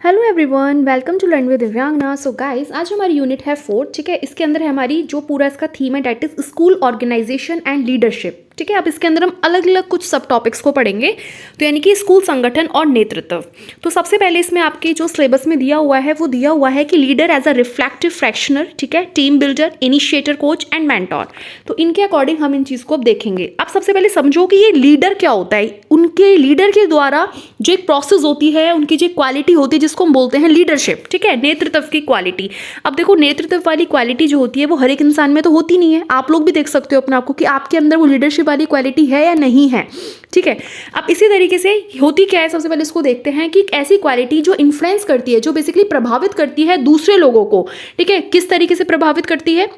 Hello everyone, welcome to learn with Divyangana. So guys, आज हमारी unit है 4, ठीक है। इसके अंदर है हमारी जो पूरा इसका थीम है that is school organisation and leadership, ठीक है। अब इसके अंदर हम अलग अलग कुछ सब टॉपिक्स को पढ़ेंगे, तो यानी कि स्कूल संगठन और नेतृत्व। तो सबसे पहले इसमें आपके जो सिलेबस में दिया हुआ है वो दिया हुआ है कि लीडर एज अ रिफ्लेक्टिव फ्रैक्शनर, ठीक है, team builder, initiator, coach and mentor. तो इनके अकॉर्डिंग हम इन चीज़ को अब देखेंगे। आप सबसे पहले समझो कि ये लीडर क्या होता है। उनके लीडर के द्वारा जो एक प्रोसेस होती है, उनकी जो क्वालिटी होती है जिसको हम बोलते हैं लीडरशिप, ठीक है, नेतृत्व की क्वालिटी। अब देखो, नेतृत्व वाली क्वालिटी जो होती है वो हर एक इंसान में तो होती नहीं है। आप लोग भी देख सकते हो अपने आप को कि आपके अंदर वो लीडरशिप वाली क्वालिटी है या नहीं है, ठीक है। अब इसी तरीके से होती क्या है, सबसे पहले इसको देखते हैं कि एक ऐसी क्वालिटी जो इन्फ्लुएंस करती है, जो बेसिकली प्रभावित करती है दूसरे लोगों को, ठीक है। किस तरीके से प्रभावित करती है?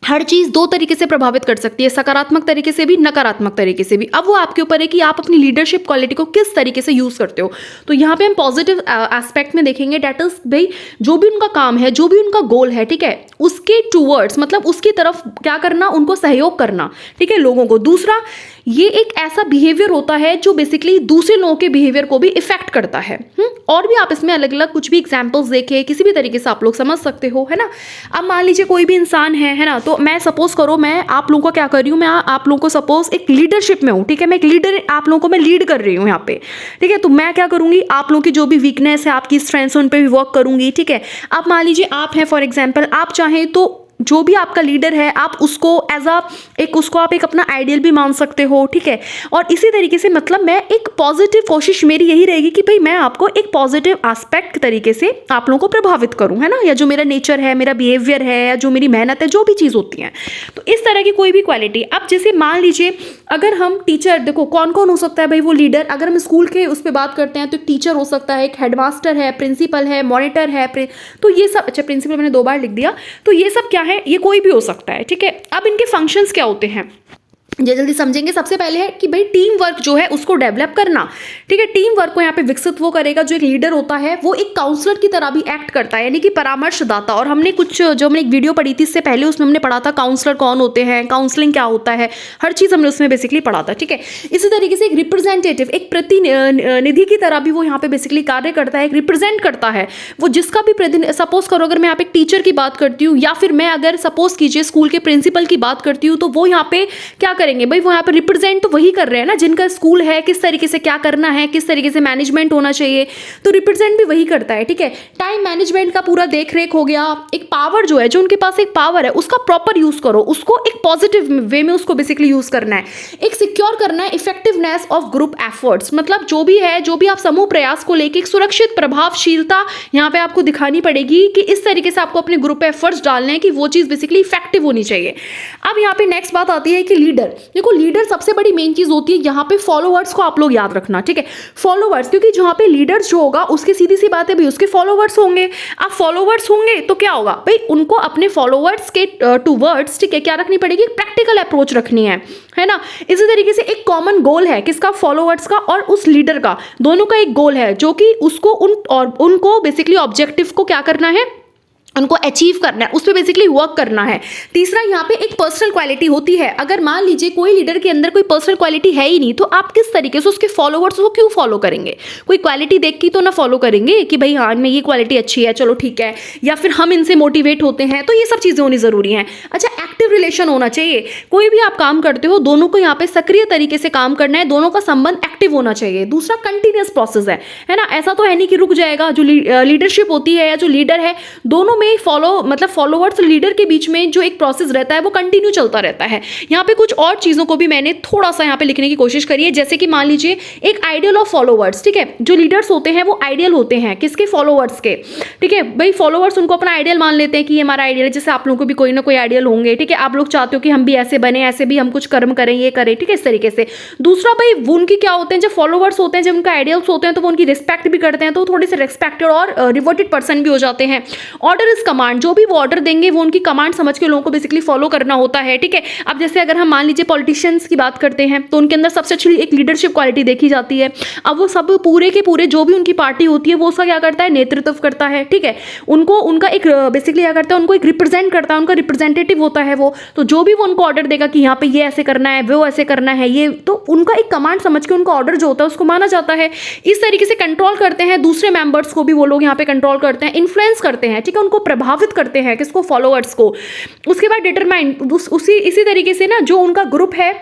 हर चीज़ दो तरीके से प्रभावित कर सकती है, सकारात्मक तरीके से भी, नकारात्मक तरीके से भी। अब वो आपके ऊपर है कि आप अपनी लीडरशिप क्वालिटी को किस तरीके से यूज़ करते हो। तो यहाँ पे हम पॉजिटिव एस्पेक्ट में देखेंगे, डेट इज भाई जो भी उनका काम है, जो भी उनका गोल है, ठीक है, उसके टूवर्ड्स मतलब उसकी तरफ क्या करना, उनको सहयोग करना, ठीक है, लोगों को। दूसरा, ये एक ऐसा बिहेवियर होता है जो बेसिकली दूसरे लोगों के बिहेवियर को भी इफेक्ट करता है। और भी आप इसमें अलग अलग कुछ भी एग्जांपल्स देखें, किसी भी तरीके से आप लोग समझ सकते हो, है ना। अब मान लीजिए कोई भी इंसान है ना, तो मैं सपोज करो मैं आप लोगों को क्या कर रही हूँ, मैं आप लोगों को सपोज एक लीडरशिप में हूँ, ठीक है, मैं एक लीडर, आप लोगों को मैं लीड कर रही हूँ यहाँ पे, ठीक है। तो मैं क्या करूँगी, आप लोगों की जो भी वीकनेस है, आपकी स्ट्रेंथ्स, उन पर भी वर्क करूँगी, ठीक है। अब मान लीजिए आप हैं, फॉर एग्जाम्पल, आप चाहें तो जो भी आपका लीडर है आप उसको एज अ उसको आप एक अपना आइडियल भी मान सकते हो, ठीक है। और इसी तरीके से मतलब मैं एक पॉजिटिव कोशिश मेरी यही रहेगी कि भाई मैं आपको एक पॉजिटिव एस्पेक्ट तरीके से आप लोगों को प्रभावित करूं, है ना, या जो मेरा नेचर है, मेरा बिहेवियर है, या जो मेरी मेहनत है, जो भी चीज़ होती है। तो इस तरह की कोई भी क्वालिटी। अब जैसे मान लीजिए अगर हम टीचर, देखो कौन कौन हो सकता है भाई वो लीडर। अगर हम स्कूल के उस पर बात करते हैं तो एक टीचर हो सकता है, एक हेडमास्टर है, प्रिंसिपल है, मॉनिटर है, तो ये सब, अच्छा प्रिंसिपल मैंने 2 बार लिख दिया, तो ये सब क्या है, ये कोई भी हो सकता है, ठीक है। अब इनके फंक्शंस क्या होते हैं ये जल्दी समझेंगे। सबसे पहले है कि भाई टीम वर्क जो है उसको डेवलप करना, ठीक है। टीम वर्क को यहाँ पे विकसित वो करेगा जो एक लीडर होता है, वो एक काउंसलर की तरह भी एक्ट करता है, यानी कि परामर्शदाता। और हमने कुछ जो हमने एक वीडियो पढ़ी थी इससे पहले, उसमें हमने पढ़ा था काउंसलर कौन होते हैं, काउंसलिंग क्या होता है, हर चीज़ हमने उसमें बेसिकली पढ़ा था, ठीक है। इसी तरीके से एक रिप्रेजेंटेटिव, एक प्रतिनिधि की तरह भी वो यहाँ पे बेसिकली कार्य करता है, एक रिप्रेजेंट करता है वो जिसका भी प्रतिनिधि। सपोज करो अगर मैं यहाँ पे एक टीचर की बात करती हूँ, या फिर मैं अगर सपोज कीजिए स्कूल के प्रिंसिपल की बात करती हूँ, तो वो यहाँ पे क्या करेंगे भाई, वो यहाँ पे रिप्रेजेंट तो वही कर रहे हैं ना जिनका स्कूल है, किस तरीके से क्या करना है, किस तरीके से मैनेजमेंट होना चाहिए, तो रिप्रेजेंट भी वही करता है, ठीक है। टाइम मैनेजमेंट का पूरा देख रेख हो गया। एक पावर जो है, जो उनके पास एक पावर है, उसका प्रॉपर यूज करो, उसको एक पॉजिटिव वे में उसको बेसिकली यूज करना है। एक सिक्योर करना है इफेक्टिवनेस ऑफ ग्रुप एफर्ट्स, मतलब जो भी है, जो भी आप समूह प्रयास को लेकर एक सुरक्षित प्रभावशीलता यहाँ पे आपको दिखानी पड़ेगी कि इस तरीके से आपको अपने ग्रुप एफर्ट्स डालने हैं कि वो चीज बेसिकली इफेक्टिव होनी चाहिए। अब यहाँ पे नेक्स्ट बात आती है कि लीडर, देखो लीडर सबसे बड़ी मेन चीज होती है यहाँ पे फॉलोवर्स को आप लोग याद रखना, ठीक है। फॉलोवर्स, क्योंकि जहाँ पे लीडर्स जो होगा उसके सीधी सी बात है भाई उसके फॉलोवर्स होंगे। अब फॉलोवर्स होंगे तो क्या होगा भाई, उनको अपने फॉलोवर्स के टूवर्ड्स, ठीक है, क्या रखनी पड़ेगी, प्रैक्टिकल अप्रोच रखनी है ना। इसी तरीके से एक कॉमन गोल है किसका, फॉलोवर्स का और उस लीडर का, दोनों का एक गोल है जो कि उसको उनको बेसिकली ऑब्जेक्टिव को क्या करना है, उनको अचीव करना है, उस पर बेसिकली वर्क करना है। तीसरा, यहाँ पे एक पर्सनल क्वालिटी होती है। अगर मान लीजिए कोई लीडर के अंदर कोई पर्सनल क्वालिटी है ही नहीं, तो आप किस तरीके से उसके फॉलोवर्स को क्यों फॉलो करेंगे। कोई क्वालिटी देख के तो ना फॉलो करेंगे कि भाई हाँ इनमें ये क्वालिटी अच्छी है, चलो ठीक है, या फिर हम इनसे मोटिवेट होते हैं, तो ये सब चीज़ें होनी जरूरी हैं। अच्छा, एक्टिव रिलेशन होना चाहिए। कोई भी आप काम करते हो, दोनों को यहाँ पे सक्रिय तरीके से काम करना है, दोनों का संबंध एक्टिव होना चाहिए। दूसरा, कंटिन्यूअस प्रोसेस है ना, ऐसा तो है नहीं कि रुक जाएगा। जो लीडरशिप होती है या जो लीडर है, दोनों में फॉलोवर्स लीडर के बीच में जो एक प्रोसेस रहता है वो कंटिन्यू चलता रहता है। यहाँ पे कुछ और चीजों को भी मैंने थोड़ा सा यहाँ पे लिखने की कोशिश करी है, जैसे कि मान लीजिए एक आइडियल ऑफ फॉलोवर्स, ठीक है। जो लीडर्स होते हैं वो आइडियल होते हैं किसके, फॉलोवर्स के, ठीक है। भाई फॉलोवर्स उनको अपना आइडियल मान लेते हैं कि ये हमारा आइडियल है, जैसे आप लोगों को भी कोई ना कोई आइडियल होंगे, ठीक है। आप लोग चाहते हो कि हम भी ऐसे बने, ऐसे भी हम कुछ कर्म करें, ये करें, ठीक है, इस तरीके से। दूसरा, भाई वो उनकी क्या होते हैं, जब फॉलोवर्स होते हैं, जब उनका आइडियल्स होते हैं, तो वो उनकी रिस्पेक्ट भी करते हैं, तो थोड़े से रिस्पेक्टेड और रिवर्टेड पर्सन भी हो जाते हैं। ऑर्डर इज कमांड, जो भी वो ऑर्डर देंगे वो उनकी कमांड समझ के लोगों को बेसिकली फॉलो करना होता है, ठीक है। अब जैसे अगर हम मान लीजिए पॉलिटिशियंस की बात करते हैं तो उनके अंदर सबसे अच्छी एक लीडरशिप क्वालिटी देखी जाती है। अब वो सब पूरे के पूरे जो भी उनकी पार्टी होती है वो उसका क्या करता है, नेतृत्व करता है, ठीक है। उनको उनका एक बेसिकली क्या करता है, उनको एक रिप्रेजेंट करता है, उनका रिप्रेजेंटेटिव होता है वो। तो जो भी वो उनको ऑर्डर देगा कि यहाँ पे ये ऐसे करना है, वो ऐसे करना है, ये तो उनका एक कमांड समझ के उनका ऑर्डर जो होता है उसको माना जाता है। इस तरीके से कंट्रोल करते हैं दूसरे मेंबर्स को भी वो लोग यहाँ पे कंट्रोल करते हैं, इन्फ्लुएंस करते हैं, ठीक है, उनको प्रभावित करते हैं, किसको, फॉलोअर्स को। उसके बाद डिटरमाइन, इसी तरीके से ना जो उनका ग्रुप है,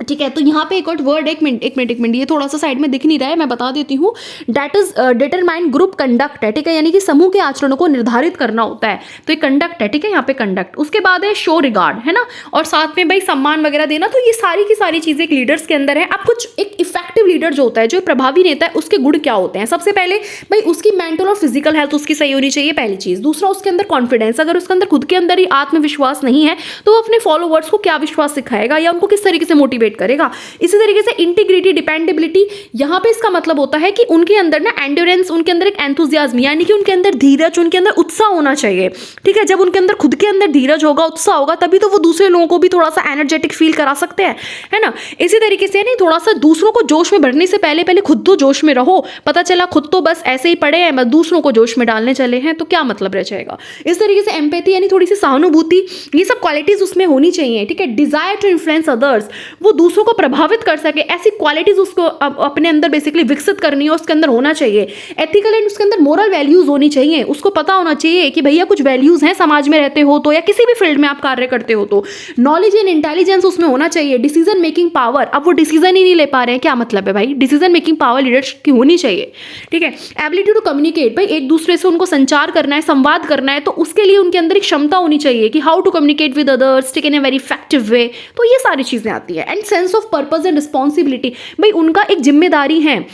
ठीक है। तो यहाँ पे एक और वर्ड, एक मिनट, ये थोड़ा सा साइड में दिख नहीं रहा है, मैं बता देती हूँ। That is determine group conduct है, ठीक है, यानी कि समूह के आचरणों को निर्धारित करना होता है। तो ये कंडक्ट है, ठीक है, यहाँ पे कंडक्ट। उसके बाद है शो रिगार्ड, है ना, और साथ में भाई सम्मान वगैरह देना। तो ये सारी की सारी चीजें एक लीडर्स के अंदर है। अब कुछ एक इफेक्टिव लीडर जो होता है, जो प्रभावी नेता है, उसके गुण क्या होते हैं? सबसे पहले भाई उसकी मेंटल और फिजिकल हेल्थ उसकी सही होनी चाहिए, पहली चीज। दूसरा, उसके अंदर कॉन्फिडेंस, अगर उसके अंदर खुद के अंदर ही आत्मविश्वास नहीं है तो वो अपने फॉलोवर्स को क्या विश्वास सिखाएगा या उनको किस तरीके से मोटिवेट करेगा। इसी तरीके से इंटीग्रिटी, डिपेंडेबिलिटी, यहाँ पे इसका मतलब होता है कि उनके अंदर ना एंड्योरेंस, उनके अंदर एक एंथुजियाज्म, यानी कि उनके अंदर धीरज, उनके अंदर उत्साह होना चाहिए, ठीक है। जब उनके अंदर खुद के अंदर धीरज होगा, उत्साह होगा, तभी तो वो दूसरे लोगों को भी थोड़ा सा एनर्जेटिक फील करा सकते हैं, है ना। इसी तरीके से नहीं, थोड़ा सा दूसरों को जोश में भरने से पहले पहले खुद तो जोश में रहो। पता चला खुद तो बस ऐसे ही पड़े हैं, बस दूसरों को जोश में डालने चले हैं, तो क्या मतलब रह जाएगा। इस तरीके से एम्पैथी यानी थोड़ी सी सहानुभूति, ये सब क्वालिटीज उसमें होनी चाहिए, ठीक है। डिजायर टू इन्फ्लुएंस अदर्स, वो दूसरों को प्रभावित कर सके, ऐसी क्वालिटीज उसको अपने अंदर बेसिकली विकसित करनी है, उसके अंदर होना चाहिए। एथिकल एंड उसके अंदर मोरल वैल्यूज होनी चाहिए, उसको पता होना चाहिए कि भैया कुछ वैल्यूज हैं, समाज में रहते हो तो या किसी भी फील्ड में आप कार्य करते हो तो। नॉलेज एंड इंटेलिजेंस उसमें होना चाहिए। डिसीजन मेकिंग पावर, अब वो डिसीजन ही नहीं ले पा रहे हैं, क्या मतलब है भाई, डिसीजन मेकिंग पावर लीडर्स की होनी चाहिए, ठीक है। एबिलिटी टू कम्युनिकेट, भाई एक दूसरे से उनको संचार करना है, संवाद करना है, तो उसके लिए उनके अंदर एक क्षमता होनी चाहिए कि how to communicate with others, ठीक है, इन अ वेरी इफेक्टिव वे। तो ये सारी चीजें आती है। And sense of purpose and responsibility, भाई उनका एक जिम्मेदारी है,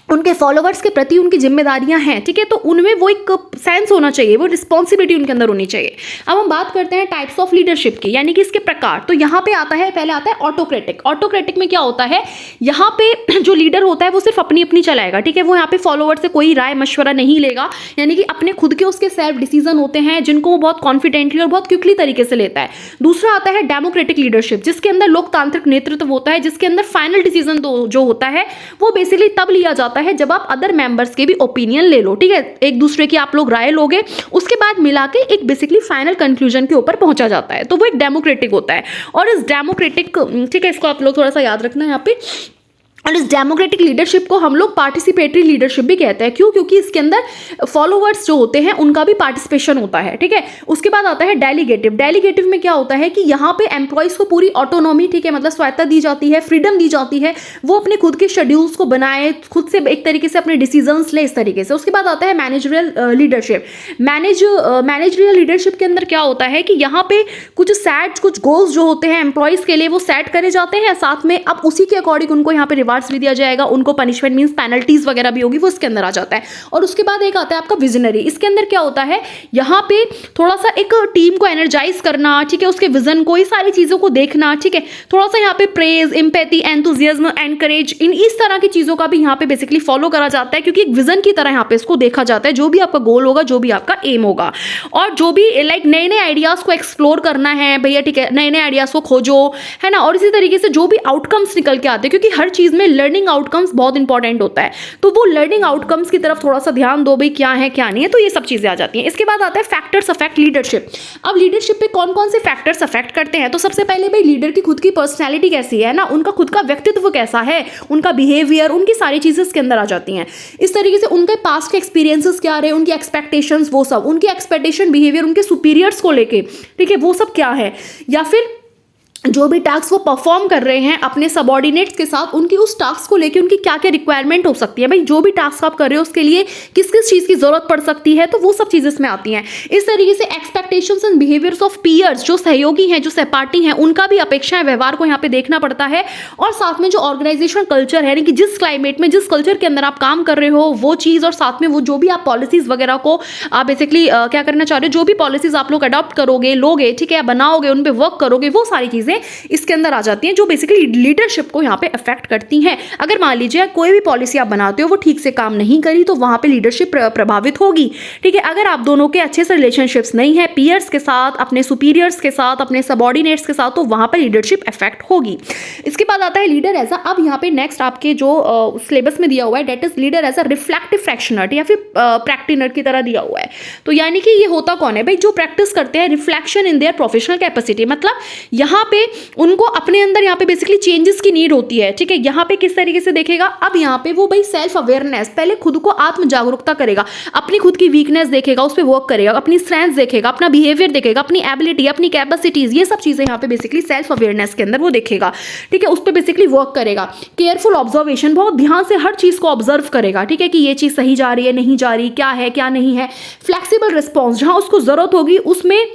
उनके फॉलोवर्स के प्रति उनकी जिम्मेदारियां हैं, ठीक है। तो उनमें वो एक सेंस होना चाहिए, वो रिस्पॉन्सिबिलिटी उनके अंदर होनी चाहिए। अब हम बात करते हैं टाइप्स ऑफ लीडरशिप की, यानी कि इसके प्रकार। तो यहाँ पे आता है, पहले आता है ऑटोक्रेटिक। ऑटोक्रेटिक में क्या होता है, यहाँ पे जो लीडर होता है वो सिर्फ अपनी अपनी चलाएगा, ठीक है, वो यहाँ पे फॉलोवर से कोई राय मशवरा नहीं लेगा, यानी कि अपने खुद के उसके सेल्फ डिसीजन होते हैं जिनको वो बहुत कॉन्फिडेंटली और बहुत क्विकली तरीके से लेता है। दूसरा आता है डेमोक्रेटिक लीडरशिप, जिसके अंदर लोकतांत्रिक नेतृत्व होता है, जिसके अंदर फाइनल डिसीजन जो होता है वो बेसिकली तब लिया जाता है जब आप अदर मेंबर्स के भी ओपिनियन ले लो, ठीक है, एक दूसरे की आप लोग राय लोगे, उसके बाद मिला के एक बेसिकली फाइनल कंक्लूजन के ऊपर पहुंचा जाता है, तो वो एक डेमोक्रेटिक होता है। और इस डेमोक्रेटिक, ठीक है, इसको आप लोग थोड़ा सा याद रखना है यहाँ पे। और इस डेमोक्रेटिक लीडरशिप को हम लोग पार्टिसिपेटरी लीडरशिप भी कहते हैं। क्यों? क्योंकि इसके अंदर फॉलोवर्स जो होते हैं उनका भी पार्टिसिपेशन होता है, ठीक है। उसके बाद आता है डेलीगेटिव। डेलीगेटिव में क्या होता है कि यहाँ पे एम्प्लॉइज को पूरी ऑटोनॉमी, ठीक है, मतलब स्वायत्ता दी जाती है, फ्रीडम दी जाती है, वो अपने खुद के शेड्यूल्स को बनाए, खुद से एक तरीके से अपने डिसीजंस ले, इस तरीके से। उसके बाद आता है मैनेजरियल लीडरशिप। मैनेजरियल लीडरशिप के अंदर क्या होता है कि यहाँ पे कुछ गोल्स जो होते हैं एम्प्लॉइज के लिए वो सेट करे जाते हैं, साथ में अब उसी के अकॉर्डिंग उनको यहाँ पे रिवार्ड्स भी दिया जाएगा, उनको पनिशमेंट मींस पेनल्टीज वगैरह भी होगी, वो इसके अंदर आ जाता है। और उसके बाद एक आता है आपका विजनरी। इसके अंदर क्या होता है, यहाँ पे थोड़ा सा एक टीम को एनर्जाइज करना, ठीक है, उसके विजन को, ये सारी चीजों को देखना, ठीक है, थोड़ा सा यहाँ पे प्रेज, एम्पैथी, एंथुसियाज्म, एनकरेज, इस तरह की चीजों का भी यहाँ पे बेसिकली फॉलो करा जाता है, क्योंकि एक विजन की तरह यहाँ पे इसको देखा जाता है, जो भी आपका गोल होगा, जो भी आपका एम होगा, और जो भी लाइक नए नए आइडियाज को एक्सप्लोर करना है भैया, ठीक है, नए नए आइडियाज को खोजो, है ना। और इसी तरीके से जो भी आउटकम्स निकल के आते हैं, क्योंकि हर चीज में लर्निंग आउटकम्स बहुत इंपॉर्टेंट होता है, तो वो लर्निंग आउटकम्स की तरफ थोड़ा सा ध्यान दो, भाई क्या है क्या नहीं है, तो ये सब चीजें आ जाती हैं। इसके बाद आता है फैक्टर्स अफेक्ट लीडरशिप। अब लीडरशिप पे कौन कौन से फैक्टर्स अफेक्ट करते हैं, तो सबसे पहले भाई लीडर की खुद की पर्सनैलिटी कैसी है ना, उनका खुद का व्यक्तित्व कैसा है, उनका बिहेवियर, उनकी सारी चीजें इसके अंदर आ जाती हैं। इस तरीके से उनके पास्ट के एक्सपीरियंसेस क्या रहे, उनकी एक्सपेक्टेशंस, वो सब, उनकी एक्सपेक्टेशन, बिहेवियर उनके सुपीरियर्स को लेके, ठीक है, वो सब क्या है, या फिर जो भी टास्क वो परफॉर्म कर रहे हैं अपने सबऑर्डिनेट्स के साथ, उनकी उस टास्क को लेके उनकी क्या क्या रिक्वायरमेंट हो सकती है, भाई जो भी टास्क आप कर रहे हो उसके लिए किस किस चीज़ की जरूरत पड़ सकती है, तो वो सब चीज़ें इसमें आती हैं। इस तरीके से expectations and behaviours of peers, जो सहयोगी हैं, जो सहपाठी हैं, उनका भी अपेक्षाएं, व्यवहार को यहाँ पे देखना पड़ता है। और साथ में जो ऑर्गेनाइजेशन कल्चर है, यानी कि जिस क्लाइमेट में, जिस कल्चर के अंदर आप काम कर रहे हो वो चीज़, और साथ में वो जो भी आप पॉलिसीज वगैरह को आप बेसिकली क्या करना चाह रहे हो, जो भी पॉलिसीज आप लोग अडॉप्ट करोगे, लोगे, ठीक है, बनाओगे, उन पर वर्क करोगे, वो सारी चीज़ें चीज़ें इसके अंदर आ जाती हैं जो बेसिकली लीडरशिप को यहाँ पे अफेक्ट करती हैं। अगर मान लीजिए कोई भी पॉलिसी आप बनाते हो वो ठीक से काम नहीं करी तो वहाँ पे लीडरशिप प्रभावित होगी। ठीक है, अगर आप दोनों के अच्छे से रिलेशनशिप्स नहीं है पीयर्स के साथ, अपने सुपीरियर्स के साथ, अपने सबॉर्डिनेट्स के साथ, तो वहाँ पर लीडरशिप अफेक्ट होगी। इसके बाद आता है लीडर एज अब यहाँ पे नेक्स्ट आपके जो सिलेबस में दिया हुआ है that is leader as a reflective practitioner या फिर प्रैक्टिनर की तरह दिया हुआ है। तो यानी कि ये होता कौन है भाई, जो प्रैक्टिस करते हैं reflection in their professional capacity, मतलब यहाँ पे उनको अपने अंदर यहाँ पे बेसिकली चेंजेस की नीड होती है। ठीक है, यहाँ पे किस तरीके से देखेगा, अब यहाँ पे वो भाई सेल्फ अवेयरनेस, पहले खुद को आत्म जागरूकता करेगा, अपनी खुद की वीकनेस देखेगा, उस पर वर्क करेगा, अपनी स्ट्रेंथ देखेगा, अपना बिहेवियर देखेगा, अपनी एबिलिटी, अपनी कैपेसिटीज, ये सब चीजें यहाँ पे बेसिकली सेल्फ अवेयरनेस के अंदर वो देखेगा। ठीक है, उस पर बेसिकली वर्क करेगा। केयरफुल ऑब्जर्वेशन, बहुत ध्यान से हर चीज को ऑब्जर्व करेगा। ठीक है, कि ये चीज सही जा रही है, नहीं जा रही, क्या है क्या नहीं है। फ्लेक्सिबल रिस्पॉन्स, जहां उसको जरूरत होगी उसमें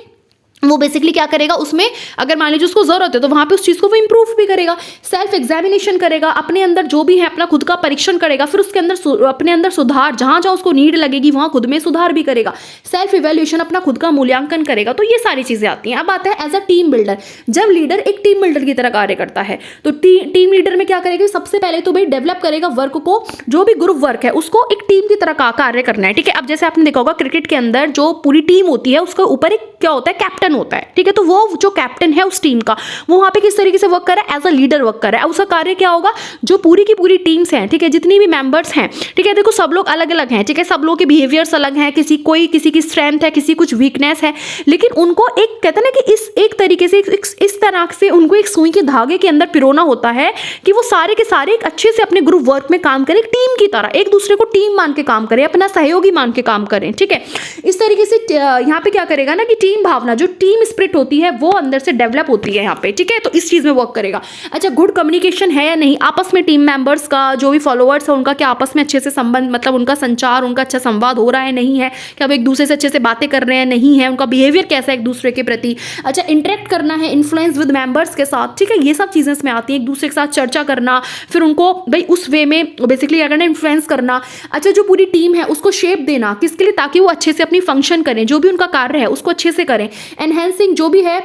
वो बेसिकली क्या करेगा, उसमें अगर मान लीजिए उसको जरूरत है तो वहां पे उस चीज को वो इंप्रूव भी करेगा। सेल्फ एग्जामिनेशन करेगा, अपने अंदर जो भी है अपना खुद का परीक्षण करेगा, फिर उसके अंदर अपने अंदर सुधार, जहां जहां उसको नीड लगेगी वहां खुद में सुधार भी करेगा। सेल्फ इवेल्यूएशन, अपना खुद का मूल्यांकन करेगा। तो ये सारी चीजें आती हैं। अब आता है एज अ टीम बिल्डर, जब लीडर एक टीम बिल्डर की तरह कार्य करता है तो टीम लीडर में क्या करेगा, सबसे पहले तो भाई डेवलप करेगा वर्क को, जो भी ग्रुप वर्क है उसको एक टीम की तरह कार्य करना है। ठीक है, अब जैसे आपने देखा होगा क्रिकेट के अंदर जो पूरी टीम होती है उसके ऊपर एक क्या होता है, कैप्टन होता है। ठीक है, तो वो जो कैप्टन है उस टीम का, वो वहां पे किस तरीके से वर्क कर रहा है, एज अ लीडर वर्क कर रहा है। उसका कार्य क्या होगा, जो पूरी की पूरी टीम्स हैं, ठीक है, जितनी भी मेंबर्स हैं, ठीक है, देखो सब लोग अलग अलग हैं। ठीक है, सब लोग के बिहेवियर्स अलग हैं, किसी की स्ट्रेंथ है, किसी कुछ वीकनेस है, लेकिन उनको एक कहते हैं ना कि इस एक तरीके से इस तरह से उनको एक सुई के धागे के अंदर पिरोना होता है कि वो सारे के सारे एक अच्छे से अपने ग्रुप वर्क में काम करें, टीम की तरह एक दूसरे को टीम मान के काम करें, अपना सहयोगी मान के काम करें। ठीक है, इस तरीके से यहाँ पे क्या करेगा ना कि टीम भावना, जो टीम स्पिरिट होती है वो अंदर से डेवलप होती है यहाँ पे। ठीक है, तो इस चीज में वर्क करेगा। अच्छा, गुड कम्युनिकेशन है या नहीं आपस में, टीम मेंबर्स का जो भी फॉलोअर्स है उनका क्या आपस में अच्छे से संबंध, मतलब उनका संचार, उनका अच्छा संवाद हो रहा है नहीं है, क्या वो एक दूसरे से अच्छे से बातें कर रहे हैं नहीं है, उनका बिहेवियर कैसा है एक दूसरे के प्रति। अच्छा, इंटरेक्ट करना है, इन्फ्लुएंस विद मेंबर्स के साथ। ठीक है, ये सब चीजें इसमें आती हैं, एक दूसरे के साथ चर्चा करना, फिर उनको भाई उस वे में बेसिकली क्या करना, इन्फ्लुएंस करना। अच्छा, जो पूरी टीम है उसको शेप देना, किसके लिए, ताकि वो अच्छे से अपनी फंक्शन करें, जो भी उनका कार्य है उसको अच्छे से करें। एनहेंसिंग, जो भी है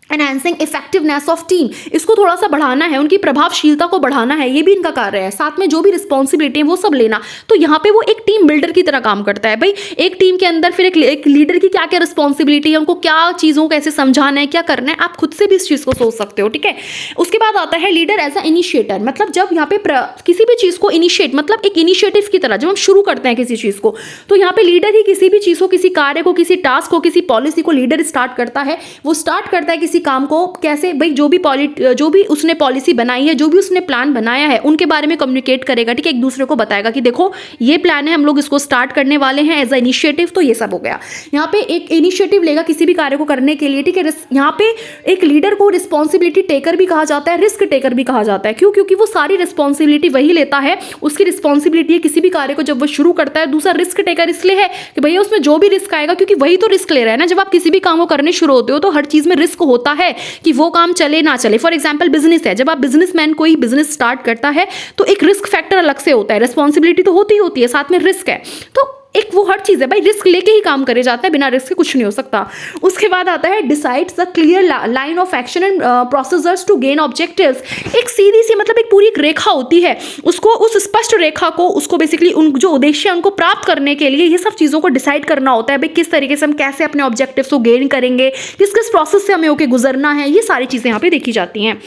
एनहांसिंग इफेक्टिवनेस ऑफ टीम, इसको थोड़ा सा बढ़ाना है, उनकी प्रभावशीलता को बढ़ाना है, ये भी इनका कार्य है। साथ में जो भी रिस्पॉन्सिबिलिटी है वो सब लेना। तो यहाँ पे वो एक टीम बिल्डर की तरह काम करता है। भाई एक टीम के अंदर फिर एक लीडर की क्या क्या रिस्पॉन्सिबिलिटी है, उनको क्या चीज़ों को कैसे समझाना है, क्या करना है, आप खुद से भी इस चीज़ को सोच सकते हो। ठीक है, उसके बाद आता है लीडर एज अ इनिशिएटर, मतलब जब यहाँ पे किसी भी चीज़ को इनिशिएट, मतलब एक इनिशिएटिव की तरह जब हम शुरू करते हैं किसी चीज़ को, तो यहाँ पे लीडर ही किसी भी चीज़ को, किसी कार्य को, किसी टास्क को, किसी पॉलिसी को लीडर स्टार्ट करता है। वो स्टार्ट करता है किसी काम को कैसे, भाई जो भी उसने पॉलिसी बनाई है, जो भी उसने प्लान बनाया है, उनके बारे में कम्युनिकेट करेगा। ठीक है, एक दूसरे को बताएगा कि देखो ये प्लान है, हम लोग इसको स्टार्ट करने वाले हैं एज अ इनिशिएटिव। तो ये सब हो गया। यहाँ पे एक इनिशिएटिव लेगा किसी भी कार्य को करने के लिए। ठीक है, यहाँ पे एक लीडर को रिस्पॉन्सिबिलिटी टेकर भी कहा जाता है, रिस्क टेकर भी कहा जाता है। क्यों? क्योंकि वो सारी रिस्पॉन्सिबिलिटी वही लेता है, उसकी रिस्पॉन्सिबिलिटी है किसी भी कार्य को जब वो शुरू करता है। दूसरा रिस्क टेकर इसलिए है कि भैया उसमें जो भी रिस्क आएगा, क्योंकि वही तो रिस्क ले रहा है ना। जब आप किसी भी काम को करने शुरू होते हो तो हर चीज में रिस्क होता है कि वो काम चले ना चले। फॉर एग्जांपल बिजनेस है, जब आप बिजनेसमैन कोई बिजनेस स्टार्ट करता है तो एक रिस्क फैक्टर अलग से होता है, रिस्पॉन्सिबिलिटी तो होती है, साथ में रिस्क है। तो एक वो हर चीज़ है भाई, रिस्क लेके ही काम करे जाता है, बिना रिस्क के कुछ नहीं हो सकता। उसके बाद आता है decides the clear line of action and procedures to gain objectives. एक सीधी सी, मतलब एक पूरी एक रेखा होती है, उसको उस स्पष्ट रेखा को, उसको बेसिकली उन जो उद्देश्य है उनको प्राप्त करने के लिए ये सब चीज़ों को डिसाइड करना होता है। भाई किस तरीके से हम कैसे अपने ऑब्जेक्टिव्स को गेन करेंगे, किस किस प्रोसेस से हमें होके गुजरना है, ये सारी चीज़ें यहाँ पे देखी जाती हैं।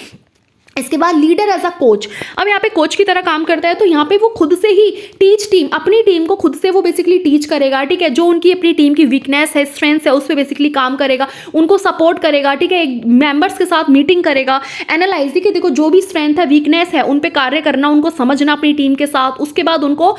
इसके बाद लीडर एज अ कोच, अब यहाँ पे कोच की तरह काम करता है। तो यहाँ पे वो खुद से ही टीच टीम, अपनी टीम को खुद से वो बेसिकली टीच करेगा। ठीक है, जो उनकी अपनी टीम की वीकनेस है, स्ट्रेंथ है, उस पर बेसिकली काम करेगा, उनको सपोर्ट करेगा। ठीक है, मेंबर्स के साथ मीटिंग करेगा, एनालाइज कि देखो जो भी स्ट्रेंथ है, वीकनेस है, उन पे कार्य करना, उनको समझना अपनी टीम के साथ। उसके बाद उनको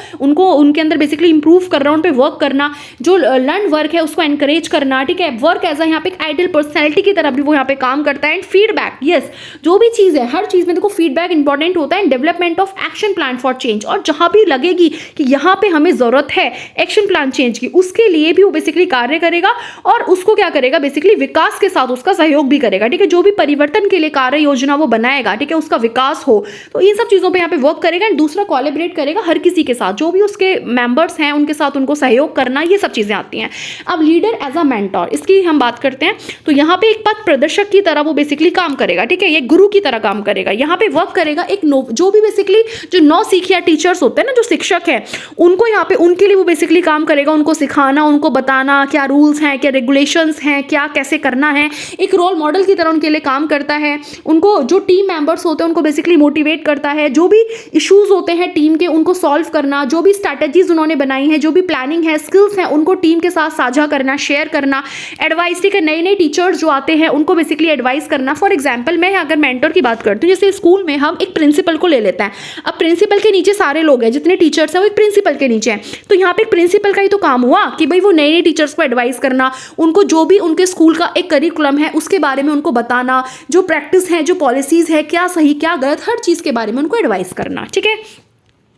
उनके अंदर बेसिकली इंप्रूव करना, उन पे वर्क करना, जो लर्न वर्क है उसको एनकरेज करना। ठीक है, वर्क एज अ यहाँ पे एक आइडियल पर्सनैलिटी की तरह भी वो यहाँ पे काम करता है। एंड फीडबैक, यस, जो भी चीज़ है हर हर चीज़ में देखो फीडबैक इंपॉर्टेंट होता है, development of action plan for change, और जहाँ भी लगेगी कि यहाँ पे हमें ज़रूरत है एक्शन प्लान चेंज की, उसके लिए भी वो बेसिकली कार्य करेगा और उसको क्या करेगा, बेसिकली विकास के साथ उसका सहयोग भी करेगा। ठीक है, जो भी परिवर्तन के लिए कार्य योजना वो बनाएगा, ठीक है, उसका विकास हो, तो इन सब चीज़ों पे यहाँ पे वर्क करेगा। एंड दूसरा कोलैबोरेट करेगा हर किसी के साथ, जो भी उसके मेंबर्स हैं उनके साथ उनको सहयोग करना, ये सब चीज़ें आती हैं। अब लीडर एज अ मेंटोर, इसकी हम बात करते हैं, तो यहाँ पे एक पथ प्रदर्शक की तरह वो बेसिकली काम करेगा। ठीक है, ये गुरु की तरह काम करेगा, यहाँ पे वर्क करेगा। एक जो भी बेसिकली जो नौसिखिया टीचर्स होते हैं ना, जो शिक्षक हैं, उनको यहाँ पे उनके लिए वो बेसिकली काम करेगा, उनको सिखाना, उनको बताना क्या रूल्स हैं, क्या रेगुलेशंस हैं, क्या कैसे करना है, एक रोल मॉडल की तरह उनके लिए काम करता है। उनको जो टीम मेंबर्स होते हैं उनको बेसिकली मोटिवेट करता है, जो भी इश्यूज होते हैं टीम के उनको सॉल्व करना, जो भी स्ट्रैटेजीज उन्होंने बनाई हैं, जो भी प्लानिंग है, स्किल्स हैं, उनको टीम के साथ साझा करना, शेयर करना, एडवाइस। ठीक है, नए नए टीचर्स जो आते हैं उनको बेसिकली एडवाइस करना। फॉर एग्जाम्पल मैं अगर मेंटर की बात करती हूँ, जैसे स्कूल में हम एक प्रिंसिपल को ले लेते हैं, अब प्रिंसिपल के नीचे सारे लोग हैं, जितने टीचर्स हैं वो एक प्रिंसिपल के नीचे हैं, तो यहाँ पे एक प्रिंसिपल का ही तो काम हुआ कि भाई वो नए नए टीचर्स को एडवाइस करना, उनको जो भी उनके स्कूल का एक करिकुलम है उसके बारे में उनको बताना, जो प्रैक्टिस है, जो पॉलिसीज है, क्या सही क्या गलत, हर चीज़ के बारे में उनको एडवाइस करना। ठीक है,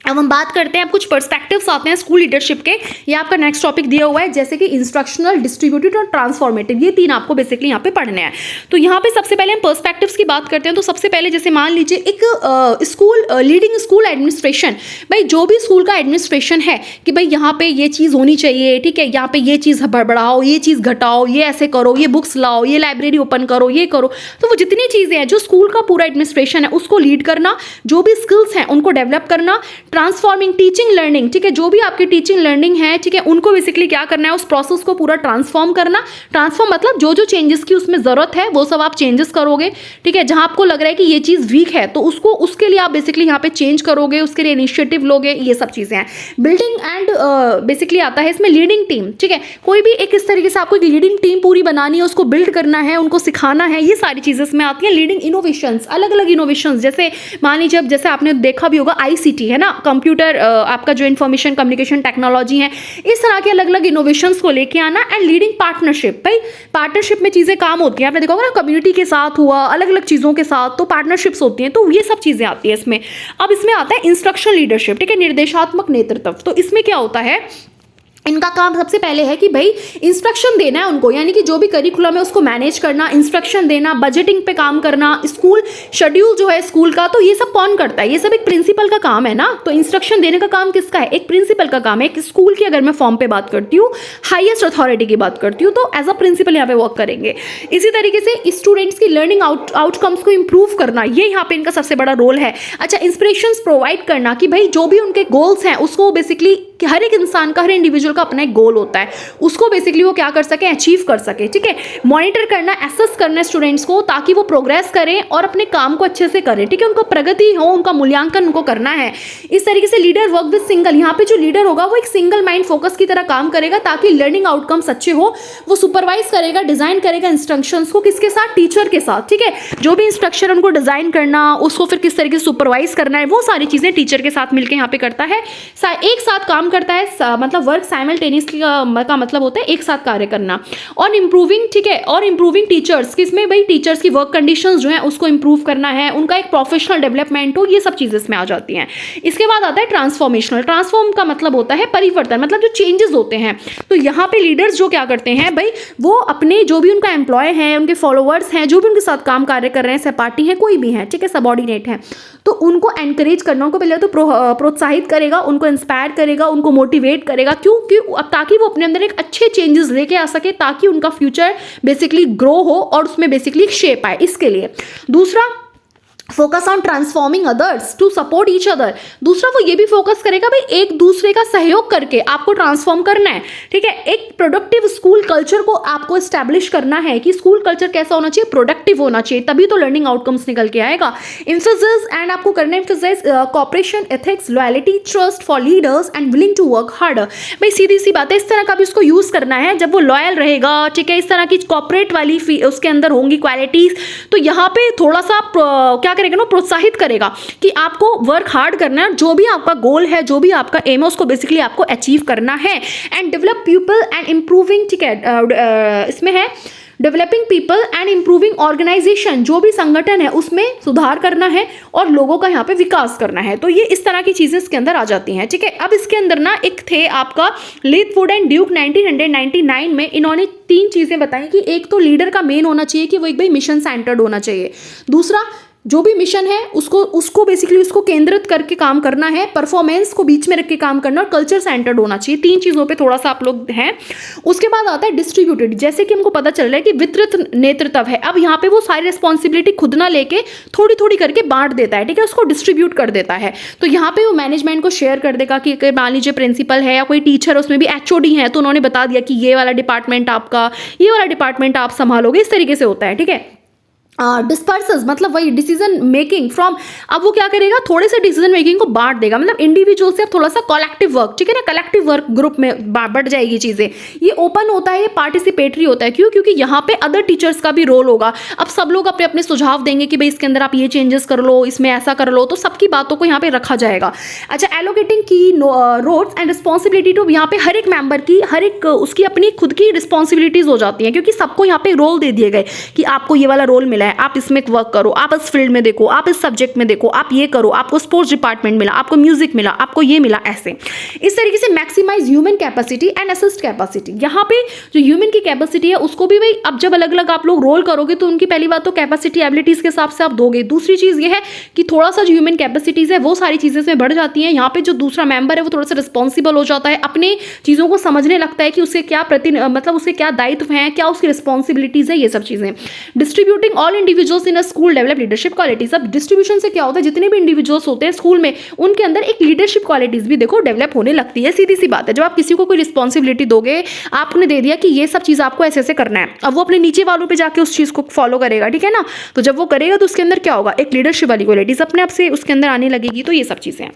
अब हम बात करते हैं, अब कुछ पर्सपेक्टिव्स आते हैं स्कूल लीडरशिप के। ये आपका नेक्स्ट टॉपिक दिया हुआ है, जैसे कि इंस्ट्रक्शनल, डिस्ट्रीब्यूटेड और ट्रांसफॉर्मेटिव, ये तीन आपको बेसिकली यहाँ पे पढ़ने हैं। तो यहाँ पे सबसे पहले हम पर्सपेक्टिव्स की बात करते हैं। तो सबसे पहले जैसे मान लीजिए एक स्कूल लीडिंग स्कूल एडमिनिस्ट्रेशन, भाई जो भी स्कूल का एडमिनिस्ट्रेशन है कि भाई यहाँ पे ये चीज़ होनी चाहिए, ठीक है, यहाँ पे ये चीज़ बढ़ाओ, ये चीज़ घटाओ, ये ऐसे करो, ये बुक्स लाओ, ये लाइब्रेरी ओपन करो, ये करो, तो वो जितनी चीज़ें हैं जो स्कूल का पूरा एडमिनिस्ट्रेशन है उसको लीड करना, जो भी स्किल्स हैं उनको डेवलप करना, ट्रांसफॉर्मिंग टीचिंग लर्निंग, ठीक है, जो भी आपकी टीचिंग लर्निंग है, ठीक है, उनको बेसिकली क्या करना है, उस प्रोसेस को पूरा ट्रांसफॉर्म करना। ट्रांसफॉर्म मतलब जो जो चेंजेस की उसमें जरूरत है वो सब आप चेंजेस करोगे। ठीक है, जहां आपको लग रहा है कि ये चीज वीक है तो उसको उसके लिए आप बेसिकली यहाँ पे चेंज करोगे, उसके लिए इनिशिएटिव लोगे, ये सब चीजें हैं। बिल्डिंग एंड बेसिकली आता है इसमें लीडिंग टीम। ठीक है, कोई भी एक इस तरीके से आपको एक लीडिंग टीम पूरी बनानी है, उसको बिल्ड करना है, उनको सिखाना है, ये सारी चीजें इसमें आती हैं। लीडिंग इनोवेशंस, अलग अलग इनोवेशंस, जैसे मान लीजिए अब जैसे आपने देखा भी होगा ICT है ना, कंप्यूटर आपका जो इंफॉर्मेशन कम्युनिकेशन टेक्नोलॉजी है, इस तरह के अलग अलग इनोवेशंस को लेके आना। एंड लीडिंग पार्टनरशिप, भाई पार्टनरशिप में चीजें काम होती हैं, आपने देखा होगा ना, कम्युनिटी के साथ हुआ, अलग अलग चीजों के साथ, तो पार्टनरशिप्स होती हैं, तो ये सब चीजें आती है इसमें। अब इसमें आता है इंस्ट्रक्शन लीडरशिप, ठीक है, निर्देशात्मक नेतृत्व। तो इसमें क्या होता है, इनका काम सबसे पहले है कि भाई इंस्ट्रक्शन देना है उनको, यानी कि जो भी करिकुलम है उसको मैनेज करना, इंस्ट्रक्शन देना, बजटिंग पे काम करना, स्कूल शेड्यूल जो है स्कूल का, तो ये सब कौन करता है, ये सब एक प्रिंसिपल का काम है ना। तो इंस्ट्रक्शन देने का काम किसका है, एक प्रिंसिपल का काम है। एक स्कूल की अगर मैं फॉर्म पे बात करती हूँ, हाईएस्ट अथॉरिटी की बात करती हूँ, तो एज अ प्रिंसिपल यहाँ पे वर्क करेंगे। इसी तरीके से स्टूडेंट्स की लर्निंग आउटकम्स को इंप्रूव करना, ये यहाँ पे इनका सबसे बड़ा रोल है। अच्छा, इंस्पिरेशंस प्रोवाइड करना कि भाई जो भी उनके गोल्स हैं उसको बेसिकली, हर एक इंसान का, हर इंडिविजुअल का अपना एक गोल होता है, उसको बेसिकली वो क्या कर सके, अचीव कर सके। ठीक है, मॉनिटर करना, एसेस करना स्टूडेंट्स को, ताकि वो प्रोग्रेस करें और अपने काम को अच्छे से करें। ठीक है, उनको प्रगति हो, उनका मूल्यांकन उनको करना है। इस तरीके से लीडर वर्क विद सिंगल, यहाँ पे जो लीडर होगा वो एक सिंगल माइंड फोकस की तरह काम करेगा, ताकि लर्निंग आउटकम्स अच्छे हो। वो सुपरवाइज करेगा, डिजाइन करेगा इंस्ट्रक्शंस को, किसके साथ, टीचर के साथ। ठीक है, जो भी इंस्ट्रक्शन उनको डिजाइन करना, उसको फिर किस तरीके से सुपरवाइज करना है, वो सारी चीजें टीचर के साथ मिलकर यहाँ पे करता है, एक साथ काम करता है। मतलब वर्क साइमल्टेनियसली का मतलब होता है एक साथ कार्य करना। और इंप्रूविंग, ठीक है, और इंप्रूविंग टीचर्स, किसमें भाई टीचर्स की वर्क कंडीशंस जो है उसको इंप्रूव करना है, उनका एक प्रोफेशनल डेवलपमेंट हो, ये सब चीजें इसमें आ जाती हैं। इसके बाद आता है ट्रांसफॉर्मेशनल। ट्रांसफॉर्म का मतलब होता है परिवर्तन, मतलब जो चेंजेस होते हैं। तो यहाँ पे लीडर्स जो क्या करते हैं भाई, वो अपने जो भी उनका एम्प्लॉय है, उनके फॉलोअर्स हैं, जो भी उनके साथ काम कार्य कर रहे हैं, सहपाठी हैं, कोई भी है, ठीक है, सबऑर्डिनेट है, तो उनको एनकरेज करना, उनको पहले तो प्रोत्साहित करेगा, उनको इंस्पायर करेगा, उनको मोटिवेट करेगा, क्योंकि ताकि वो अपने अंदर एक अच्छे चेंजेस लेके आ सके, ताकि उनका फ्यूचर बेसिकली ग्रो हो और उसमें बेसिकली एक शेप आए। इसके लिए दूसरा, focus on transforming others to support each other. दूसरा, वो ये भी फोकस करेगा भाई एक दूसरे का सहयोग करके आपको ट्रांसफॉर्म करना है। ठीक है, एक प्रोडक्टिव स्कूल कल्चर को आपको एस्टैब्लिश करना है कि स्कूल कल्चर कैसा होना चाहिए, प्रोडक्टिव होना चाहिए, तभी तो लर्निंग आउटकम्स निकल के आएगा। एम्फेसिस, एंड आपको करना है emphasis cooperation, ethics, loyalty, trust for leaders and willing to work harder. भाई सीधी सी बात है, इस तरह का भी उसको यूज करना है, जब वो लॉयल रहेगा, ठीक है, इस तरह की कॉपरेट वाली उसके अंदर होंगी क्वालिटीज, तो यहाँ पे थोड़ा सा क्या करेगा ना, प्रोत्साहित करेगा कि आपको वर्क हार्ड करना है, जो भी आपका गोल है, जो भी आपका एम है, उसको बेसिकली आपको अचीव करना है। And develop people and improving, ठीक है, इसमें है developing people and improving organisation, जो भी संगठन है उसमें सुधार करना है और लोगों का यहाँ पे विकास करना है। तो ये इस तरह की चीजें इसके अंदर आ जाती हैं, ठीक है। अब इसके अंदर ना एक थे आपका लीथवुड एंड ड्यूक 1999 में, इन्होंने 3 चीजें बताई कि एक तो लीडर का मेन होना चाहिए कि वो एक भाई मिशन सेंटर्ड होना चाहिए, दूसरा जो भी मिशन है उसको बेसिकली उसको केंद्रित करके काम करना है, परफॉर्मेंस को बीच में रख के काम करना और कल्चर सेंटर्ड होना चाहिए। 3 चीज़ों पे थोड़ा सा आप लोग हैं। उसके बाद आता है डिस्ट्रीब्यूटेड, जैसे कि हमको पता चल रहा है कि वितरित नेतृत्व है। अब यहाँ पे वो सारी रिस्पॉन्सिबिलिटी खुद ना लेके थोड़ी थोड़ी करके बांट देता है, ठीक है, उसको डिस्ट्रीब्यूट कर देता है। तो यहाँ पे वो मैनेजमेंट को शेयर कर देगा कि मान लीजिए प्रिंसिपल है या कोई टीचर, उसमें भी एचओडी है, तो उन्होंने बता दिया कि ये वाला डिपार्टमेंट आपका, ये वाला डिपार्टमेंट आप संभालोगे, इस तरीके से होता है, ठीक है। डिस्पर्सेस मतलब वही डिसीजन मेकिंग फ्रॉम, अब वो क्या करेगा, थोड़े से डिसीजन मेकिंग को बांट देगा, मतलब इंडिविजुअल से अब थोड़ा सा कलेक्टिव वर्क, ठीक है ना, कलेक्टिव वर्क ग्रुप में बढ़ जाएगी चीजें। ये ओपन होता है, ये पार्टिसिपेटरी होता है। क्यों? क्योंकि यहाँ पे अदर टीचर्स का भी रोल होगा। अब सब लोग अपने अपने सुझाव देंगे कि भाई इसके अंदर आप ये चेंजेस कर लो, इसमें ऐसा कर लो, तो सबकी बातों को यहाँ पे रखा जाएगा। अच्छा, एलोकेटिंग की रोल्स एंड रिस्पॉन्सिबिलिटी टू, यहाँ पे हर एक मेंबर की हर एक उसकी अपनी खुद की रिस्पॉन्सिबिलिटीज हो जाती हैं, क्योंकि सबको यहाँ पे रोल दे दिए गए कि आपको ये वाला रोल मिला है, आप इसमें वर्क करो, आप इस फील्ड में देखो, आप इस सब्जेक्ट में देखो, आप ये करो, आपको स्पोर्ट्स डिपार्टमेंट मिला, आपको म्यूजिक मिला, आपको ये मिला, ऐसे इस तरीके से maximise human capacity and assist capacity. यहाँ पे जो ह्यूमन की कैपेसिटी है उसको भी भाई, अब जब अलग अलग आप लोग रोल करोगे तो उनकी पहली बात तो कैपेसिटी एबिलिटीज के हिसाब से आप दोगे। दूसरी चीज ये है कि थोड़ा सा जो ह्यूमन कैपेसिटीज है वो सारी चीजें इसमें बढ़ जाती हैं। यहाँ पे जो दूसरा मेंबर है वो थोड़ा सा रिस्पॉन्सिबल हो जाता है, अपने चीजों को समझने लगता है कि उसे क्या मतलब उसके क्या दायित्व हैं, क्या उसकी रिस्पॉन्सिबिलिटीज है, ये सब चीजें। Distributing all individuals in a school develop leadership qualities. अब डिस्ट्रीब्यूशन से क्या होता है, जितने भी इंडिविजुअल्स होते हैं स्कूल में उनके अंदर एक लीडरशिप क्वालिटीज भी देखो डेवलप होने लगती है। सीधी सी बात है, जब आप किसी को कोई रिस्पॉन्सिबिलिटी दोगे, आपने दे दिया कि ये सब चीज आपको ऐसे ऐसे करना है, अब वो अपने नीचे वालों पे जाके उस चीज को फॉलो करेगा, ठीक है ना। तो जब वो करेगा तो उसके अंदर क्या होगा, एक लीडरशिप वाली क्वालिटीज अपने आप से उसके अंदर आने लगेगी। तो ये सब चीजें।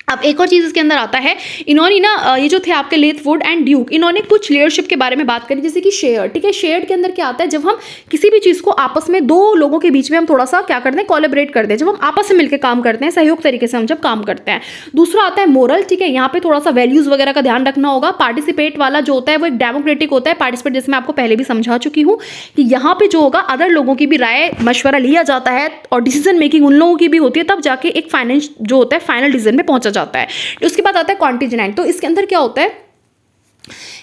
अब एक और चीज़ इसके अंदर आता है, इन्होंने ना ये जो थे आपके लीथवुड एंड ड्यूक, इन्होंने कुछ लीडरशिप के बारे में बात करी, जैसे कि शेयर, ठीक है। शेयर के अंदर क्या आता है, जब हम किसी भी चीज़ को आपस में दो लोगों के बीच में हम थोड़ा सा क्या करते हैं, कोलैबोरेट करते हैं, जब हम आपस में मिलकर काम करते हैं, सहयोग तरीके से हम जब काम करते हैं। दूसरा आता है मोरल, ठीक है। यहाँ पे थोड़ा सा वैल्यूज वगैरह का ध्यान रखना होगा। पार्टिसिपेट वाला जो होता है वो एक डेमोक्रेटिक होता है। पार्टिसिपेट जैसे मैं आपको पहले भी समझा चुकी हूँ कि यहाँ पे जो होगा अदर लोगों की भी राय मशवरा लिया जाता है और डिसीजन मेकिंग उन लोगों की भी होती है, तब जाके एक फाइनेंस जो होता है फाइनल डिसीजन में पहुंचा जाता है। उसके बाद आता है कॉन्टिजेंट। तो इसके अंदर क्या होता है,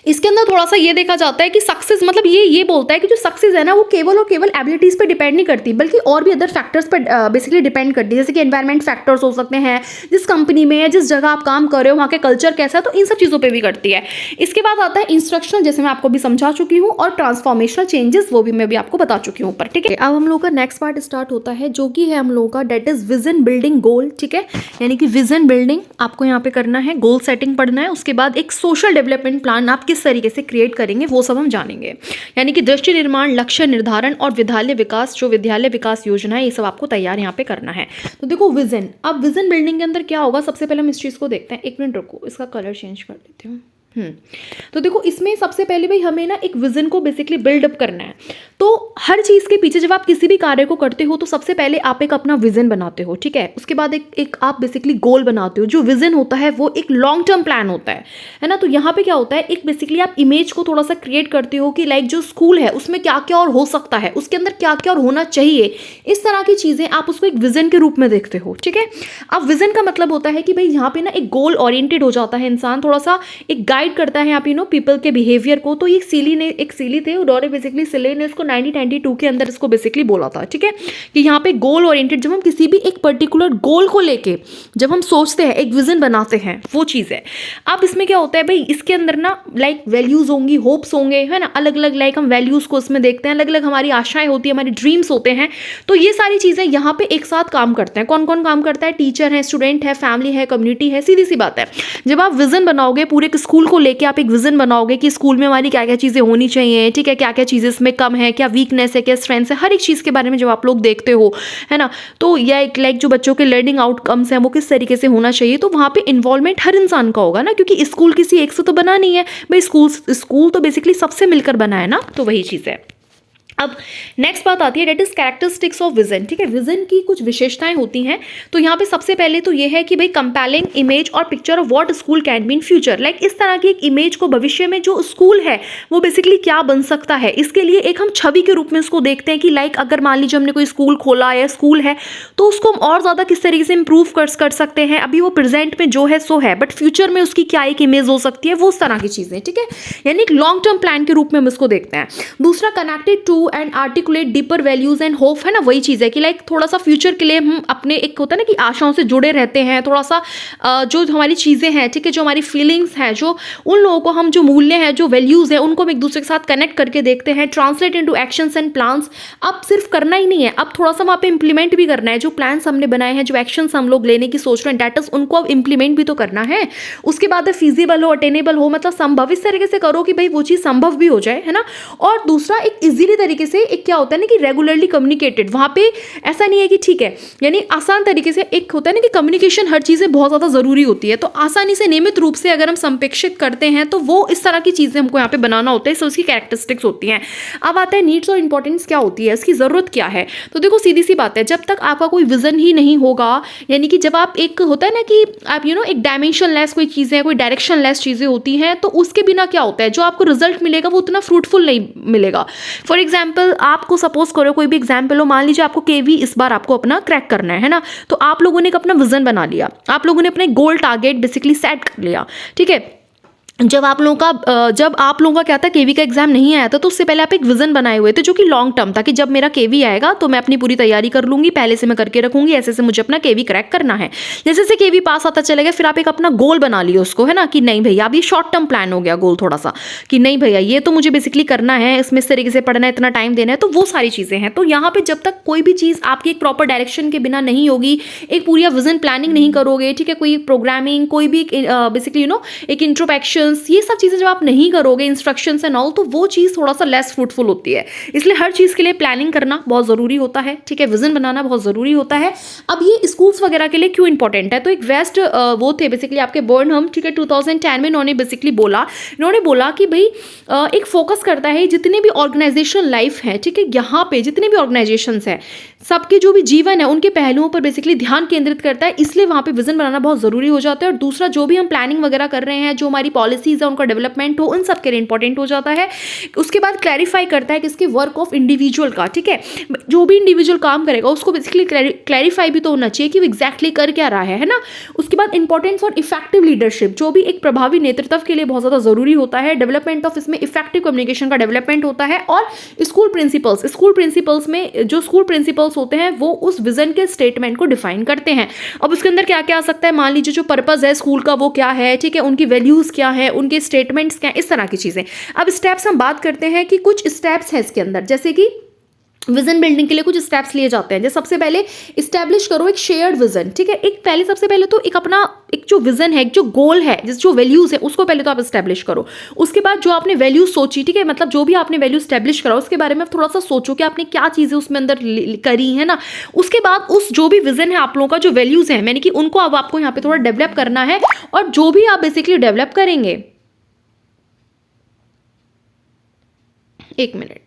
इसके अंदर थोड़ा सा ये देखा जाता है कि सक्सेस मतलब ये बोलता है कि जो सक्सेस है ना वो केवल और केवल एबिलिटीज पे डिपेंड नहीं करती, बल्कि और भी अदर फैक्टर्स पे बेसिकली डिपेंड करती है। जैसे कि एनवायरमेंट फैक्टर्स हो सकते हैं, जिस कंपनी में या जिस जगह आप काम कर रहे हो वहाँ के कल्चर कैसा है, तो इन सब चीज़ों पर भी करती है। इसके बाद आता है इंस्ट्रक्शनल, जैसे मैं आपको भी समझा चुकी हूँ, और ट्रांसफॉर्मेशनल चेंजेस वो भी मैं भी आपको बता चुकी हूँ ऊपर, ठीक है। अब हम लोग का नेक्स्ट पार्ट स्टार्ट होता है, जो कि है हम लोगों का डेट इज विजन बिल्डिंग गोल, ठीक है। यानी कि विजन बिल्डिंग आपको यहाँ पे करना है, गोल सेटिंग पढ़ना है। उसके बाद एक सोशल डेवलपमेंट प्लान आप किस तरीके से क्रिएट करेंगे वो सब हम जानेंगे। यानी कि दृष्टि निर्माण, लक्ष्य निर्धारण और विद्यालय विकास, जो विद्यालय विकास योजना है, ये सब आपको तैयार यहाँ पे करना है। तो देखो विजन, अब विजन बिल्डिंग के अंदर क्या होगा, सबसे पहले हम इस चीज को देखते हैं। एक मिनट रुको, इसका कलर चेंज कर देती हूँ। तो देखो इसमें सबसे पहले भाई हमें ना एक विजन को बेसिकली बिल्डअप करना है। तो हर चीज़ के पीछे जब आप किसी भी कार्य को करते हो तो सबसे पहले आप एक अपना विजन बनाते हो, ठीक है। उसके बाद एक आप बेसिकली गोल बनाते हो। जो विजन होता है वो एक लॉन्ग टर्म प्लान होता है ना। तो यहाँ पे क्या होता है, एक बेसिकली आप इमेज को थोड़ा सा क्रिएट करते हो कि लाइक जो स्कूल है उसमें क्या क्या और हो सकता है, उसके अंदर क्या क्या और होना चाहिए, इस तरह की चीज़ें आप उसको एक विजन के रूप में देखते हो, ठीक है। अब विजन का मतलब होता है कि भाई यहाँ पे ना एक गोल ओरिएंटेड हो जाता है इंसान, थोड़ा सा एक गाइड करता है आप पीपल के बिहेवियर को। तो एक सीली थे, उन्होंने बेसिकली सिले ने इसको 1992 के अंदर इसको बेसिकली बोला था, ठीक है, कि यहाँ पे गोल ओरिएंटेड, जब हम किसी भी एक पर्टिकुलर गोल को लेके जब हम सोचते हैं, एक विजन बनाते हैं, वो चीज़ है। अब इसमें क्या होता है भाई, इसके अंदर ना लाइक वैल्यूज होंगी, होप्स होंगे, है ना, अलग अलग लाइक हम वैल्यूज को इसमें देखते हैं, अलग अलग हमारी आशाएं होती है, हमारी ड्रीम्स होते हैं। तो ये सारी चीज़ें यहाँ पे एक साथ काम करते हैं। कौन कौन काम करता है, टीचर है, स्टूडेंट है, फैमिली है, कम्युनिटी है। सीधी सी बात है, जब आप विजन बनाओगे पूरे स्कूल को लेके, आप एक विजन बनाओगे कि स्कूल में हमारी क्या क्या चीज़ें होनी चाहिए, ठीक है, क्या क्या चीज़ें इसमें कम है, क्या वीकनेस है, क्या स्ट्रेंथ है, हर एक चीज़ के बारे में जब आप लोग देखते हो, है ना। तो या एक लाइक जो बच्चों के लर्निंग आउटकम्स हैं वो किस तरीके से होना चाहिए, तो वहाँ पे इन्वॉल्वमेंट हर इंसान का होगा ना, क्योंकि स्कूल किसी एक से तो बना नहीं है भाई, स्कूल तो बेसिकली सबसे मिलकर बना है ना। तो वही चीज़ है। अब नेक्स्ट बात आती है that is characteristics of vision. ठीक है, विजन की कुछ विशेषताएं होती हैं। तो यहाँ पे सबसे पहले तो ये है कि भाई कंपेलिंग इमेज और picture of what school can be in future. Like इस तरह की एक इमेज को भविष्य में जो स्कूल है वो बेसिकली क्या बन सकता है, इसके लिए एक हम छवि के रूप में उसको देखते हैं कि लाइक अगर मान लीजिए हमने कोई स्कूल खोला या स्कूल है तो उसको हम और ज़्यादा किस तरीके से इंप्रूव कर सकते हैं। अभी वो प्रेजेंट में जो है सो है, बट फ्यूचर में उसकी क्या एक इमेज हो सकती है, वो उस तरह की चीज़ें। ठीक है, यानी एक लॉन्ग टर्म प्लान के रूप में हम इसको देखते हैं। दूसरा connected to and articulate deeper values and hope, है ना, वही चीज है कि लाइक थोड़ा सा फ्यूचर के लिए हम अपने एक होता है ना कि आशाओं से जुड़े रहते हैं, थोड़ा सा जो हमारी चीजें हैं, ठीक है, जो हमारी फीलिंग्स हैं, जो उन लोगों को हम जो मूल्य हैं, जो वैल्यूज हैं, उनको हम एक दूसरे के साथ कनेक्ट करके देखते हैं। Translate into actions and plans. अब सिर्फ करना ही नहीं है, अब थोड़ा सा वहाँ पे इंप्लीमेंट भी करना है। जो प्लान्स हमने बनाए हैं, जो एक्शंस हम लोग लेने की सोच रहे हैं, डेट इज उनको अब इंप्लीमेंट भी तो करना है। उसके बाद फीजिबल हो, अटेनेबल हो, मतलब संभव इस तरीके से करो कि भाई वो चीज संभव भी हो जाए, है ना। और दूसरा एक इजीली तरीके से, एक क्या होता है ना कि रेगुलरली कम्युनिकेटेड। वहां पे ऐसा नहीं है कि ठीक है, यानी आसान तरीके से, एक होता है ना कि कम्युनिकेशन हर चीजें बहुत ज्यादा जरूरी होती है, तो आसानी से नियमित रूप से अगर हम संप्रेषित करते हैं तो वो इस तरह की चीजें हमको यहाँ पे बनाना होता है, उसकी कैरेक्टरिस्टिक्स होती हैं। अब आता है नीड्स और इंपॉर्टेंस क्या होती है, इसकी जरूरत क्या है। तो देखो सीधी सी बात है, जब तक आपका कोई विजन ही नहीं होगा, यानी कि जब आप एक होता है ना कि आप एक डायमेंशन लेस कोई चीजें, कोई डायरेक्शन लेस चीजें होती हैं, तो उसके बिना क्या होता है, जो आपको रिजल्ट मिलेगा वो उतना फ्रूटफुल नहीं मिलेगा। फॉर एग्जाम्पल आपको सपोज करो कोई भी एग्जाम्पल हो, मान लीजिए आपको केवी इस बार आपको अपना क्रैक करना है ना, तो आप लोगों ने एक अपना विजन बना लिया, आप लोगों ने अपने गोल टारगेट बेसिकली सेट कर लिया। ठीक है, जब आप लोगों का क्या था, केवी का एग्जाम नहीं आया था, तो उससे पहले आप एक विजन बनाए हुए थे जो कि लॉन्ग टर्म था, कि जब मेरा केवी आएगा तो मैं अपनी पूरी तैयारी कर लूंगी, पहले से मैं करके रखूंगी, ऐसे से मुझे अपना केवी क्रैक करना है। जैसे जैसे केवी पास आता चलेगा, फिर आप एक अपना गोल बना लियो उसको, है ना, कि नहीं भैया अब ये शॉर्ट टर्म प्लान हो गया गोल थोड़ा सा, कि नहीं भैया ये तो मुझे बेसिकली करना है, इसमें इस तरीके से पढ़ना है, इतना टाइम देना है, तो वो सारी चीजें हैं। तो यहाँ पे जब तक कोई भी चीज आपकी एक प्रॉपर डायरेक्शन के बिना नहीं होगी, एक पूरी विजन प्लानिंग नहीं करोगे, ठीक है, कोई प्रोग्रामिंग, कोई भी बेसिकली एक इंट्रोडक्शंस, ये सब चीजें जब आप नहीं करोगे, इंस्ट्रक्शंस एंड ऑल, तो वो चीज थोड़ा सा लेस फ्रूटफुल होती है। इसलिए हर चीज के लिए प्लानिंग करना बहुत जरूरी होता है। ठीक है, विजन बनाना बहुत जरूरी होता है। अब ये स्कूल्स वगैरह के लिए क्यों इंपॉर्टेंट है, तो एक वेस्ट वो थे बेसिकली आपके बर्नहम, ठीक है, 2010 में इन्होंने बेसिकली बोला कि भाई एक फोकस करता है जितने भी ऑर्गेनाइजेशन लाइफ है, ठीक है, यहाँ पे जितने भी ऑर्गेनाइजेशन है, सबके जो भी जीवन है उनके पहलुओं पर बेसिकली ध्यान केंद्रित करता है, इसलिए वहाँ पे विजन बनाना बहुत जरूरी हो जाता है। और दूसरा, जो भी हम प्लानिंग वगैरह कर रहे हैं, जो हमारी पॉलिसीज है उनका डेवलपमेंट हो, उन सब के लिए इंपॉर्टेंट हो जाता है। उसके बाद क्लैरिफाई करता है कि इसके वर्क ऑफ इंडिविजुअल का, ठीक है, जो भी इंडिविजुअल काम करेगा उसको बेसिकली क्लैरिफाई भी तो होना चाहिए कि वो एग्जैक्टली कर क्या रहा है ना। उसके बाद इंपॉर्टेंस और इफेक्टिव लीडरशिप, जो भी एक प्रभावी नेतृत्व के लिए बहुत ज्यादा जरूरी होता है। डेवलपमेंट ऑफ इसमें इफेक्टिव कम्युनिकेशन का डेवलपमेंट होता है। और स्कूल प्रिंसिपल्स में जो स्कूल प्रिंसिपल्स होते हैं वो उस विजन के स्टेटमेंट को डिफाइन करते हैं। अब उसके अंदर क्या क्या आ सकता है, मान लीजिए जो पर्पस है स्कूल का वो क्या है, ठीक है, उनकी वैल्यूज क्या है, उनके स्टेटमेंट्स क्या है, इस तरह की चीजें। अब स्टेप्स हम बात करते हैं कि कुछ स्टेप्स है इसके अंदर, जैसे कि विजन बिल्डिंग के लिए कुछ स्टेप्स लिए जाते हैं। जैसे सबसे पहले इस्टेब्लिश करो एक शेयर्ड विजन, ठीक है, एक पहले सबसे पहले तो एक अपना एक जो विजन है, एक जो गोल है, जो वैल्यूज है, उसको पहले तो आप इस्टेब्लिश करो। उसके बाद जो आपने वैल्यूज सोची, ठीक है, मतलब जो भी आपने वैल्यू इस्टेब्लिश करा उसके बारे में थोड़ा सा सोचो कि आपने क्या चीजें उसमें अंदर करी है ना। उसके बाद उस जो भी विजन है आप लोगों का, जो वैल्यूज है, मैंने कि उनको अब आपको यहाँ पे थोड़ा डेवलप करना है। और जो भी आप बेसिकली डेवलप करेंगे, एक मिनट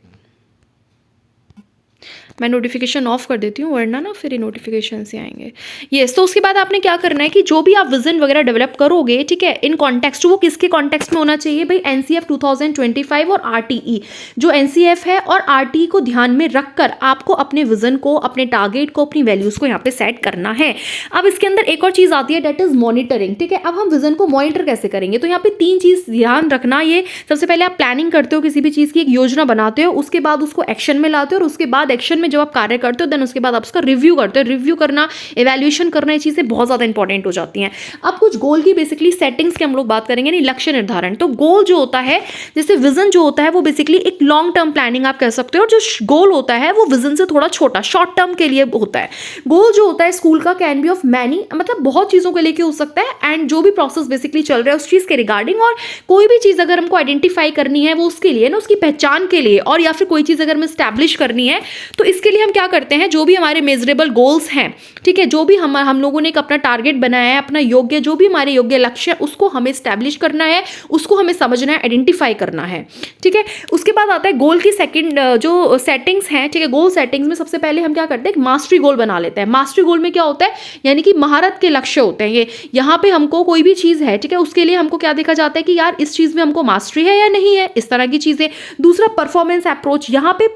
मैं नोटिफिकेशन ऑफ कर देती हूँ, वरना ना फिर ये नोटिफिकेशन से आएंगे। यस, तो उसके बाद आपने क्या करना है कि जो भी आप विजन वगैरह डेवलप करोगे, ठीक है, इन कॉन्टेक्स्ट, वो किसके कॉन्टेक्स्ट में होना चाहिए भाई, एनसीएफ 2025 और आरटीई। जो एनसीएफ है और आरटीई को ध्यान में रखकर आपको अपने विजन को, अपने टारगेट को, अपनी वैल्यूज को यहाँ पे सेट करना है। अब इसके अंदर एक और चीज आती है, डेट इज मॉनिटरिंग। ठीक है, अब हम विजन को मॉनिटर कैसे करेंगे, तो यहाँ पे 3 चीज ध्यान रखना। ये सबसे पहले आप प्लानिंग करते हो, किसी भी चीज की एक योजना बनाते हो, उसके बाद उसको एक्शन में लाते हो, और उसके बाद एक्शन में जब आप कार्य करते हो देन उसके बाद आप उसका रिव्यू करते हो। रिव्यू करना, इवैल्यूएशन करना, ये चीजें बहुत ज्यादा इंपॉर्टेंट हो जाती हैं। अब कुछ गोल की बेसिकली सेटिंग्स के हम लोग बात करेंगे, नहीं लक्ष्य निर्धारण। तो गोल जो होता है, जैसे विजन जो होता है वो बेसिकली एक लॉन्ग टर्म प्लानिंग आप कह सकते हो, और जो गोल होता है वो विजन से थोड़ा छोटा, शॉर्ट टर्म के लिए होता है। गोल जो होता है स्कूल का कैन बी ऑफ मैनी, मतलब बहुत चीजों को लेके हो सकता है, एंड जो भी प्रोसेस बेसिकली चल रहा है उस चीज के रिगार्डिंग, और कोई भी चीज अगर हमको आइडेंटिफाई करनी है वो उसके लिए ना, उसकी पहचान के लिए, और या फिर कोई चीज अगर हमें स्टैब्लिश करनी है तो इसके लिए हम क्या करते हैं, जो भी हमारे मेजरेबल गोल्स हैं, ठीक है, जो भी हम लोगों ने एक अपना टारगेट बनाया है, अपना योग्य जो भी हमारे योग्य लक्ष्य है उसको हमें स्टैब्लिश करना है, उसको हमें समझना है, आइडेंटिफाई करना है, ठीक है। उसके बाद आता है गोल की सेकंड जो सेटिंग्स हैं, ठीक है। गोल सेटिंग्स में सबसे पहले हम क्या करते हैं, मास्टरी गोल बना लेते हैं। मास्टरी गोल में क्या होता है, यानी कि महारत के लक्ष्य होते हैं ये। यहाँ पे हमको कोई भी चीज़ है, ठीक है, उसके लिए हमको क्या देखा जाता है कि यार इस चीज़ में हमको मास्टरी है या नहीं है, इस तरह की चीज़ें। दूसरा परफॉर्मेंस अप्रोच, यहाँ पे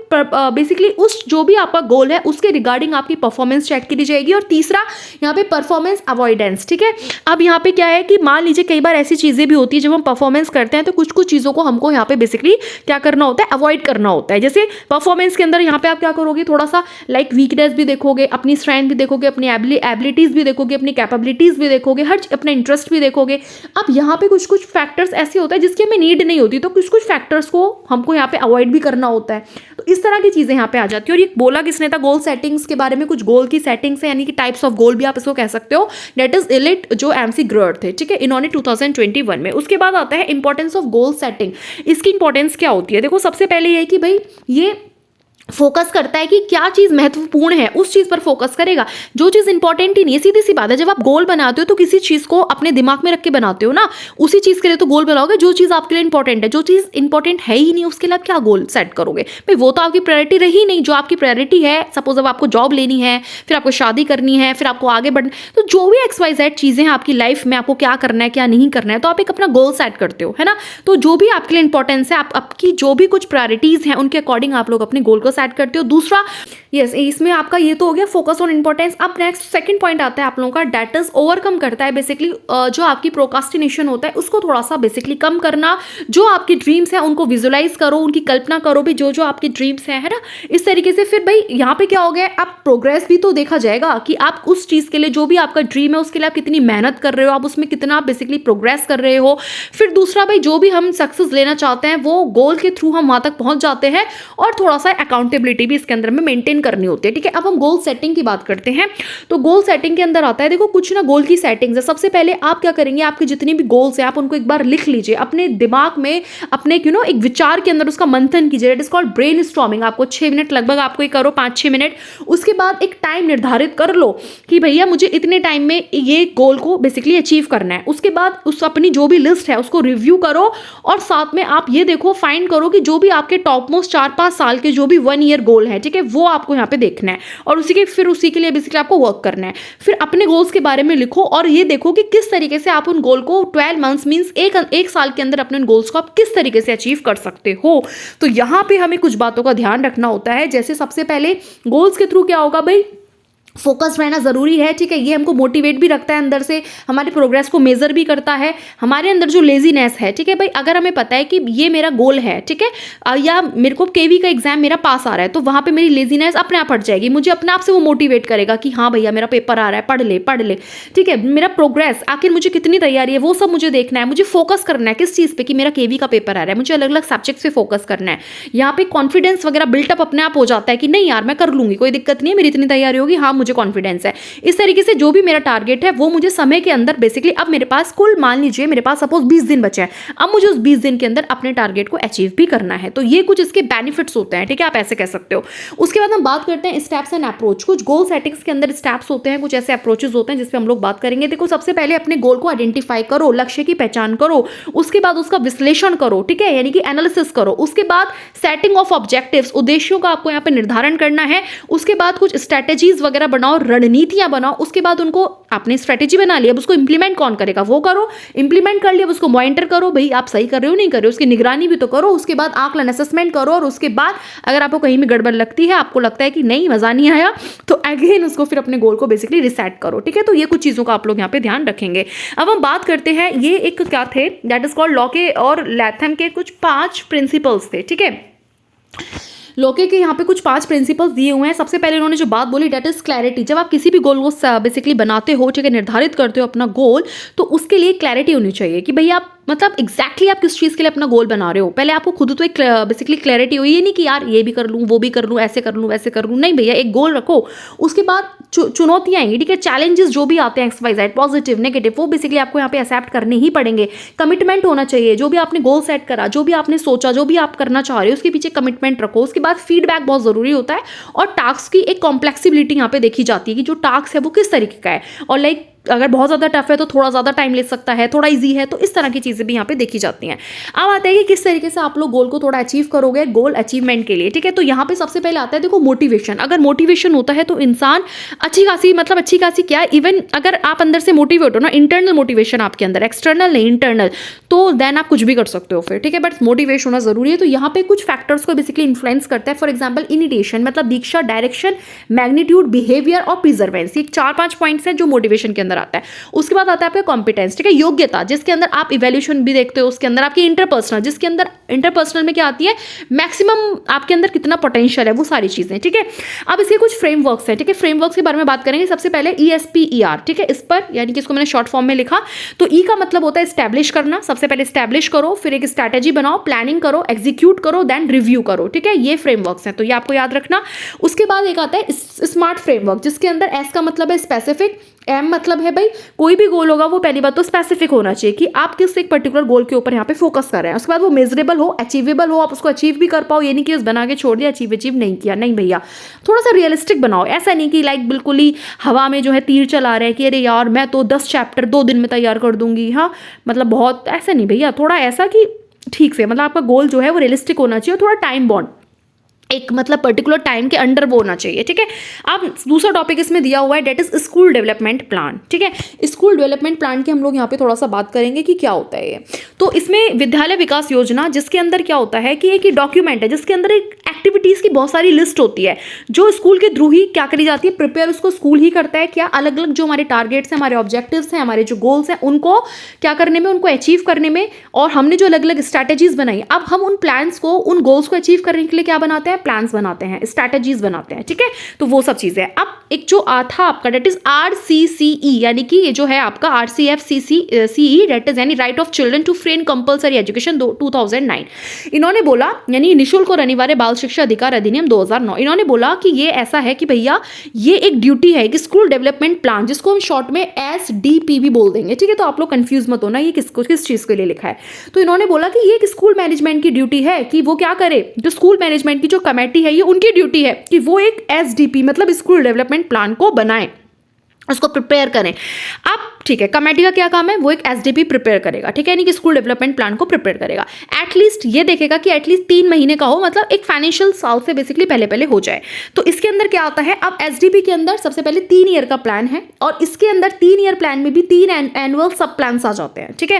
बेसिकली उस जो भी आपका गोल है उसके रिगार्डिंग आपकी परफॉर्मेंस चेक की जाएगी। और तीसरा यहाँ पे परफॉर्मेंस अवॉइडेंस, ठीक है। अब यहाँ पे क्या है कि मान लीजिए कई बार ऐसी चीज़ें भी होती है जब हम परफॉर्मेंस करते हैं तो कुछ कुछ चीज़ों को हमको यहाँ पे बेसिकली क्या करना होता है, अवॉइड करना होता है। जैसे परफॉर्मेंस के अंदर यहाँ पे आप क्या करोगे, थोड़ा सा लाइक वीकनेस भी देखोगे, अपनी स्ट्रेंथ भी देखोगे, अपनी एबिलिटीज़ भी देखोगे, अपनी कैपेबिलिटीज़ भी देखोगे, हर अपना इंटरेस्ट भी देखोगे। अब यहाँ पे कुछ कुछ फैक्टर्स ऐसे होते हैं जिसकी हमें नीड नहीं होती, तो कुछ कुछ फैक्टर्स को हमको यहाँ पे अवॉइड भी करना होता है। तो इस तरह की चीज़ें यहाँ पे आ जाती है। और ये बोला किसने था, गोल सेटिंग्स के बारे में, कुछ गोल की सेटिंग्स है, यानी कि टाइप्स ऑफ गोल भी आप इसको कह सकते हो। डेट इज इलिट, जो एमसी ग्रोअर थे, ठीक है, इन्होंने 2021 में। उसके बाद आता है इंपॉर्टेंस ऑफ गोल सेटिंग। इसकी इंपॉर्टेंस क्या होती है, देखो सबसे पहले ये है कि भाई ये फोकस करता है कि क्या चीज़ महत्वपूर्ण है उस चीज़ पर फोकस करेगा। जो चीज़ इंपॉर्टेंट ही नहीं है, सीधी सी बात है, जब आप गोल बनाते हो तो किसी चीज़ को अपने दिमाग में रख के बनाते हो ना, उसी चीज़ के लिए तो गोल बनाओगे जो चीज़ आपके लिए इंपॉर्टेंट है। जो चीज़ इंपॉर्टेंट है ही नहीं उसके लिए आप क्या गोल सेट करोगे भाई, वो तो आपकी प्रायोरिटी रही नहीं। जो आपकी प्रायोरिटी है, सपोज अब आपको जॉब लेनी है, फिर आपको शादी करनी है, फिर आपको आगे बढ़ना, तो जो भी XYZ चीज़ें हैं आपकी लाइफ में, आपको क्या करना है क्या नहीं करना है, तो आप एक अपना गोल सेट करते हो, है ना। तो जो भी आपके लिए इंपॉर्टेंस है, आपकी जो भी कुछ प्रायोरिटीज़ हैं उनके अकॉर्डिंग आप लोग अपने गोल को सेट करते हो। दूसरा यस, इसमें आपका ये तो हो गया फोकस ऑन इंपॉर्टेंस। अब नेक्स्ट सेकंड पॉइंट आता है आप लोगों का, डेट इज ओवरकम करता है बेसिकली जो आपकी प्रोकास्टिनेशन होता है उसको थोड़ा सा बेसिकली कम करना। जो आपकी ड्रीम्स हैं उनको विजुलाइज करो, उनकी कल्पना करो भी, जो जो आपकी ड्रीम्स हैं, है ना, इस तरीके से। फिर भाई यहाँ पे क्या हो गया, आप प्रोग्रेस भी तो देखा जाएगा कि आप उस चीज़ के लिए, जो भी आपका ड्रीम है उसके लिए आप कितनी मेहनत कर रहे हो, आप उसमें कितना बेसिकली प्रोग्रेस कर रहे हो। फिर दूसरा भाई, जो भी हम सक्सेस लेना चाहते हैं वो गोल के थ्रू हम वहाँ तक पहुँच जाते हैं। और थोड़ा सा अकाउंटेबिलिटी भी इसके अंदर में मेंटेन करनी होती है, ठीक है। अब हम गोल सेटिंग की बात करते हैं। तो गोल सेटिंग के अंदर आता है, देखो कुछ ना गोल की सेटिंग्स है। सबसे पहले आप क्या करेंगे, आपके जितने भी गोल्स हैं आप उनको एक बार लिख लीजिए अपने दिमाग में, अपने एक विचार के अंदर उसका मंथन कीजिए। It is called brain storming. आपको 6 मिनट लगभग आपको ये करो, 5-6 मिनट। उसके बाद एक टाइम निर्धारित कर लो कि भैया मुझे इतने टाइम में ये गोल को बेसिकली अचीव करना है। उसके बाद उस अपनी जो भी लिस्ट है उसको रिव्यू करो, और साथ में आप ये देखो, फाइंड करो कि जो भी आपके टॉप मोस्ट 4-5 साल के जो भी 1 ईयर गोल है, ठीक है, वो आपको यहाँ पे देखना है। और उसी के लिए बेसिकली आपको वर्क करना है। फिर अपने गोल्स के बारे में लिखो और ये देखो कि किस तरीके से आप उन गोल को 12 मंथ्स मींस एक साल के अंदर अपने गोल्स को आप किस तरीके से अचीव कर सकते हो। तो यहाँ पे हमें कुछ बातों का ध्यान रखना होता है। जैसे सबसे पहले गोल्स के थ्रू क्या होगा भाई, फोकस रहना ज़रूरी है, ठीक है। ये हमको मोटिवेट भी रखता है अंदर से, हमारे प्रोग्रेस को मेज़र भी करता है। हमारे अंदर जो लेजीनेस है, ठीक है भाई, अगर हमें पता है कि ये मेरा गोल है, ठीक है, या मेरे को केवी का एग्जाम मेरा पास आ रहा है, तो वहाँ पे मेरी लेजीनेस अपने आप हट जाएगी। मुझे अपने आप से वो मोटिवेट करेगा कि हाँ भैया मेरा पेपर आ रहा है, पढ़ ले, ठीक है। मेरा प्रोग्रेस, आखिर मुझे कितनी तैयारी है वो सब मुझे देखना है। मुझे फोकस करना है किस चीज़ पर, कि मेरा केवी का पेपर आ रहा है, मुझे अलग अलग सब्जेक्ट्स पे फोकस करना है। यहाँ पे कॉन्फिडेंस वगैरह बिल्टअप अपने आप हो जाता है कि नहीं यार मैं कर लूँगी, कोई दिक्कत नहीं है, मेरी इतनी तैयारी होगी, हाँ मुझे कॉन्फिडेंस है। इस तरीके से जो भी मेरा टारगेट है वो मुझे समय के अंदर बेसिकली, अब मेरे पास कुल मान लीजिए मेरे पास सपोज 20 दिन बचे हैं, अब मुझे उस 20 दिन के अंदर अपने टारगेट को अचीव भी करना है। तो ये कुछ इसके बेनिफिट्स होते हैं, ठीक है, आप ऐसे कह सकते हो। उसके बाद हम बात करते हैं स्टेप्स एंड अप्रोच। कुछ गोल सेटिंग्स के अंदर स्टेप्स होते हैं, कुछ ऐसे अप्रोचेस होते हैं जिस पे हम लोग बात करेंगे। देखो सबसे पहले अपने गोल को आइडेंटिफाई करो, लक्ष्य की पहचान करो, उसके बाद उसका विश्लेषण करो, ठीक है, यानी कि एनालिसिस करो। उसके बाद सेटिंग ऑफ ऑब्जेक्टिव्स, उद्देश्यों का आपको यहाँ पे निर्धारण करना है। उसके बाद कुछ स्ट्रेटेजीज वगैरह बनाओ, रणनीतियां बनाओ। उसके बाद उनको आपने स्ट्रेटेजी बना ली, अब उसको इंप्लीमेंट कौन करेगा वो करो, इंप्लीमेंट कर लिया, उसको मॉनिटर करो, भाई आप सही कर रहे हो नहीं कर रहे हो, उसकी निगरानी भी तो करो। उसके बाद आकलन असेसमेंट करो, और उसके बाद अगर आपको कहीं भी गड़बड़ लगती है, आपको लगता है कि नहीं मजा नहीं आया, तो अगेन उसको फिर अपने गोल को बेसिकली रिसेट करो, ठीक है। तो ये कुछ चीजों का आप लोग यहाँ पे ध्यान रखेंगे। अब हम बात करते हैं, ये एक क्या थे, दैट इज कॉल्ड लॉके और लैथम के कुछ 5 प्रिंसिपल्स थे, ठीक है। लोके के यहाँ पे कुछ 5 प्रिंसिपल्स दिए हुए हैं। सबसे पहले उन्होंने जो बात बोली, डेट इज क्लैरिटी। जब आप किसी भी गोल को बेसिकली बनाते हो, ठीक है, निर्धारित करते हो अपना गोल, तो उसके लिए क्लैरिटी होनी चाहिए कि भैया आप मतलब एग्जैक्टली आप किस चीज़ के लिए अपना गोल बना रहे हो। पहले आपको खुद तो एक बेसिकली क्लैरिटी हो, ये नहीं कि यार ये भी कर लूँ, वो भी कर लूँ, ऐसे कर लूँ, वैसे कर लूँ, नहीं भैया एक गोल रखो। उसके बाद चुनौतियाँ आएंगी, ठीक है, चैलेंजेस जो भी आते हैं XYZ पॉजिटिव नेगेटिव, वो बेसिकली आपको यहाँ पे एक्सेप्ट करने ही पड़ेंगे। कमिटमेंट होना चाहिए, जो भी आपने गोल सेट करा, जो भी आपने सोचा, जो भी आप करना चाह रहे हो उसके पीछे कमिटमेंट रखो। उसके बाद फीडबैक बहुत ज़रूरी होता है, और टास्क की एक कॉम्प्लेक्सिबिलिटी यहाँ पे देखी जाती है कि जो टास्क है वो किस तरीके का है, और लाइक अगर बहुत ज़्यादा टफ है तो थोड़ा ज़्यादा टाइम ले सकता है, थोड़ा इजी है तो इस तरह की चीज़ें भी यहाँ पे देखी जाती हैं। अब आता है कि किस तरीके से आप लोग गोल को थोड़ा अचीव करोगे गोल अचीवमेंट के लिए, ठीक है। तो यहाँ पे सबसे पहले आता है देखो मोटिवेशन। अगर मोटिवेशन होता है तो इंसान अच्छी खासी क्या, इवन अगर आप अंदर से मोटिवेट हो ना, इंटरनल मोटिवेशन आपके अंदर, एक्सटर्नल नहीं इंटरनल, तो देन आप कुछ भी कर सकते हो फिर, ठीक है। बट मोटिवेशन होना जरूरी है। तो यहाँ पे कुछ फैक्टर्स को बेसिकली इन्फ्लुएंस करता है। फॉर एग्जाम्पल इनिटेशन मतलब दीक्षा, डायरेक्शन, मैग्नीट्यूड, बिहेवियर और प्रिजर्वेंस, ये 4-5 पॉइंट्स हैं जो मोटिवेशन के अंदर आता है। उसके बाद आता है आपका कॉम्पिटेंस, ठीक है, योग्यता, जिसके अंदर आप इवैल्यूएशन भी देखते हो। उसके अंदर आपकी इंटरपर्सनल, जिसके अंदर इंटरपर्सनल में क्या आती है, मैक्सिमम आपके अंदर कितना पोटेंशियल है, वो सारी चीजें, ठीक है। अब इसके कुछ फ्रेमवर्क्स हैं, ठीक है, फ्रेमवर्क्स के बारे में बात करेंगे। सबसे पहले ESPER, ठीक है, इस पर यानी कि इसको मैंने शॉर्ट फॉर्म में लिखा। तो ई का मतलब होता है स्टैब्लिश करना, सबसे पहले स्टैब्लिश करो, फिर एक स्ट्रैटेजी बनाओ, प्लानिंग करो, एग्जीक्यूट करो, देन रिव्यू करो, ठीक है। ये फ्रेमवर्क्स हैं, तो ये आपको याद रखना। उसके बाद एक आता है स्मार्ट फ्रेमवर्क, जिसके अंदर एस का मतलब है स्पेसिफिक, एम मतलब है भाई कोई भी गोल होगा वो पहली बात तो स्पेसिफिक होना चाहिए कि आप किस एक पर्टिकुलर गोल के ऊपर यहाँ पे फोकस कर रहे हैं। उसके बाद वो मेजरेबल हो, अचीवेबल हो, आप उसको अचीव भी कर पाओ। ये नहीं कि उस बना के छोड़ दिया, अचीव नहीं किया, नहीं भैया, थोड़ा सा रियलिस्टिक बनाओ। ऐसा नहीं कि लाइक बिल्कुल ही हवा में जो है तीर चला रहे हैं कि अरे यार मैं तो 10 चैप्टर 2 दिन में तैयार कर दूंगी, हाँ मतलब बहुत ऐसा नहीं भैया, थोड़ा ऐसा कि ठीक से मतलब आपका गोल जो है वो रियलिस्टिक होना चाहिए, थोड़ा टाइम बॉन्ड एक मतलब पर्टिकुलर टाइम के अंडर वो होना चाहिए, ठीक है। अब दूसरा टॉपिक इसमें दिया हुआ है that is school development plan, ठीक है। स्कूल डेवलपमेंट प्लान की हम लोग यहाँ पे थोड़ा सा बात करेंगे कि क्या होता है ये। तो इसमें विद्यालय विकास योजना, जिसके अंदर क्या होता है कि एक डॉक्यूमेंट है जिसके अंदर एक एक्टिविटीज की बहुत सारी लिस्ट होती है जो स्कूल के थ्रू ही क्या करी जाती है, प्रिपेयर उसको स्कूल ही करता है। क्या अलग अलग जो हमारे टारगेट्स हैं, हमारे ऑब्जेक्टिव्स हैं, हमारे जो गोल्स हैं, उनको क्या करने में, उनको अचीव करने में, और हमने जो अलग अलग स्ट्रैटेजीज बनाई, अब हम उन प्लान्स को, उन गोल्स को अचीव करने के लिए क्या बनाते हैं, प्लान्स बनाते हैं, स्ट्रैटेजीज बनाते हैं, ठीक है। तो वो सब चीजें। अब एक जो था आपका डेट इज RCCE, यानी कि ये जो है आपका RCFCCE डेट इज यानी right of children to free and compulsory education 2009। इन्होंने बोला यानी निःशुल्क और अनिवार्य बाल शिक्षा अधिकार अधिनियम 2009। इन्होंने बोला कि ये ऐसा है कि भैया ये एक ड्यूटी है कि स्कूल डेवलपमेंट प्लान, जिसको हम शॉर्ट में SDP भी बोल देंगे, ठीक है। तो आप लोग कंफ्यूज मत होना ये किस चीज के लिए लिखा है। तो इन्होंने बोला कि ये एक स्कूल मैनेजमेंट की ड्यूटी है कि वो क्या करे, जो स्कूल मैनेजमेंट की जो कमेटी है ये उनकी ड्यूटी है कि वो एक SDP मतलब स्कूल डेवलपमेंट प्लान को बनाएं, उसको प्रिपेयर करें। अब ठीक है, कमेटी का क्या काम है, वो एक SDP प्रिपेयर करेगा, ठीक है, यानी कि स्कूल डेवलपमेंट प्लान को प्रिपेयर करेगा। एटलीस्ट ये देखेगा कि एटलीस्ट 3 महीने का हो, मतलब एक फाइनेंशियल साल से बेसिकली पहले हो जाए। तो इसके अंदर क्या आता है, अब SDP के अंदर सबसे पहले 3 ईयर का प्लान है, और इसके अंदर 3 ईयर प्लान में भी 3 एनुअल सब प्लान आ जाते हैं, ठीक है।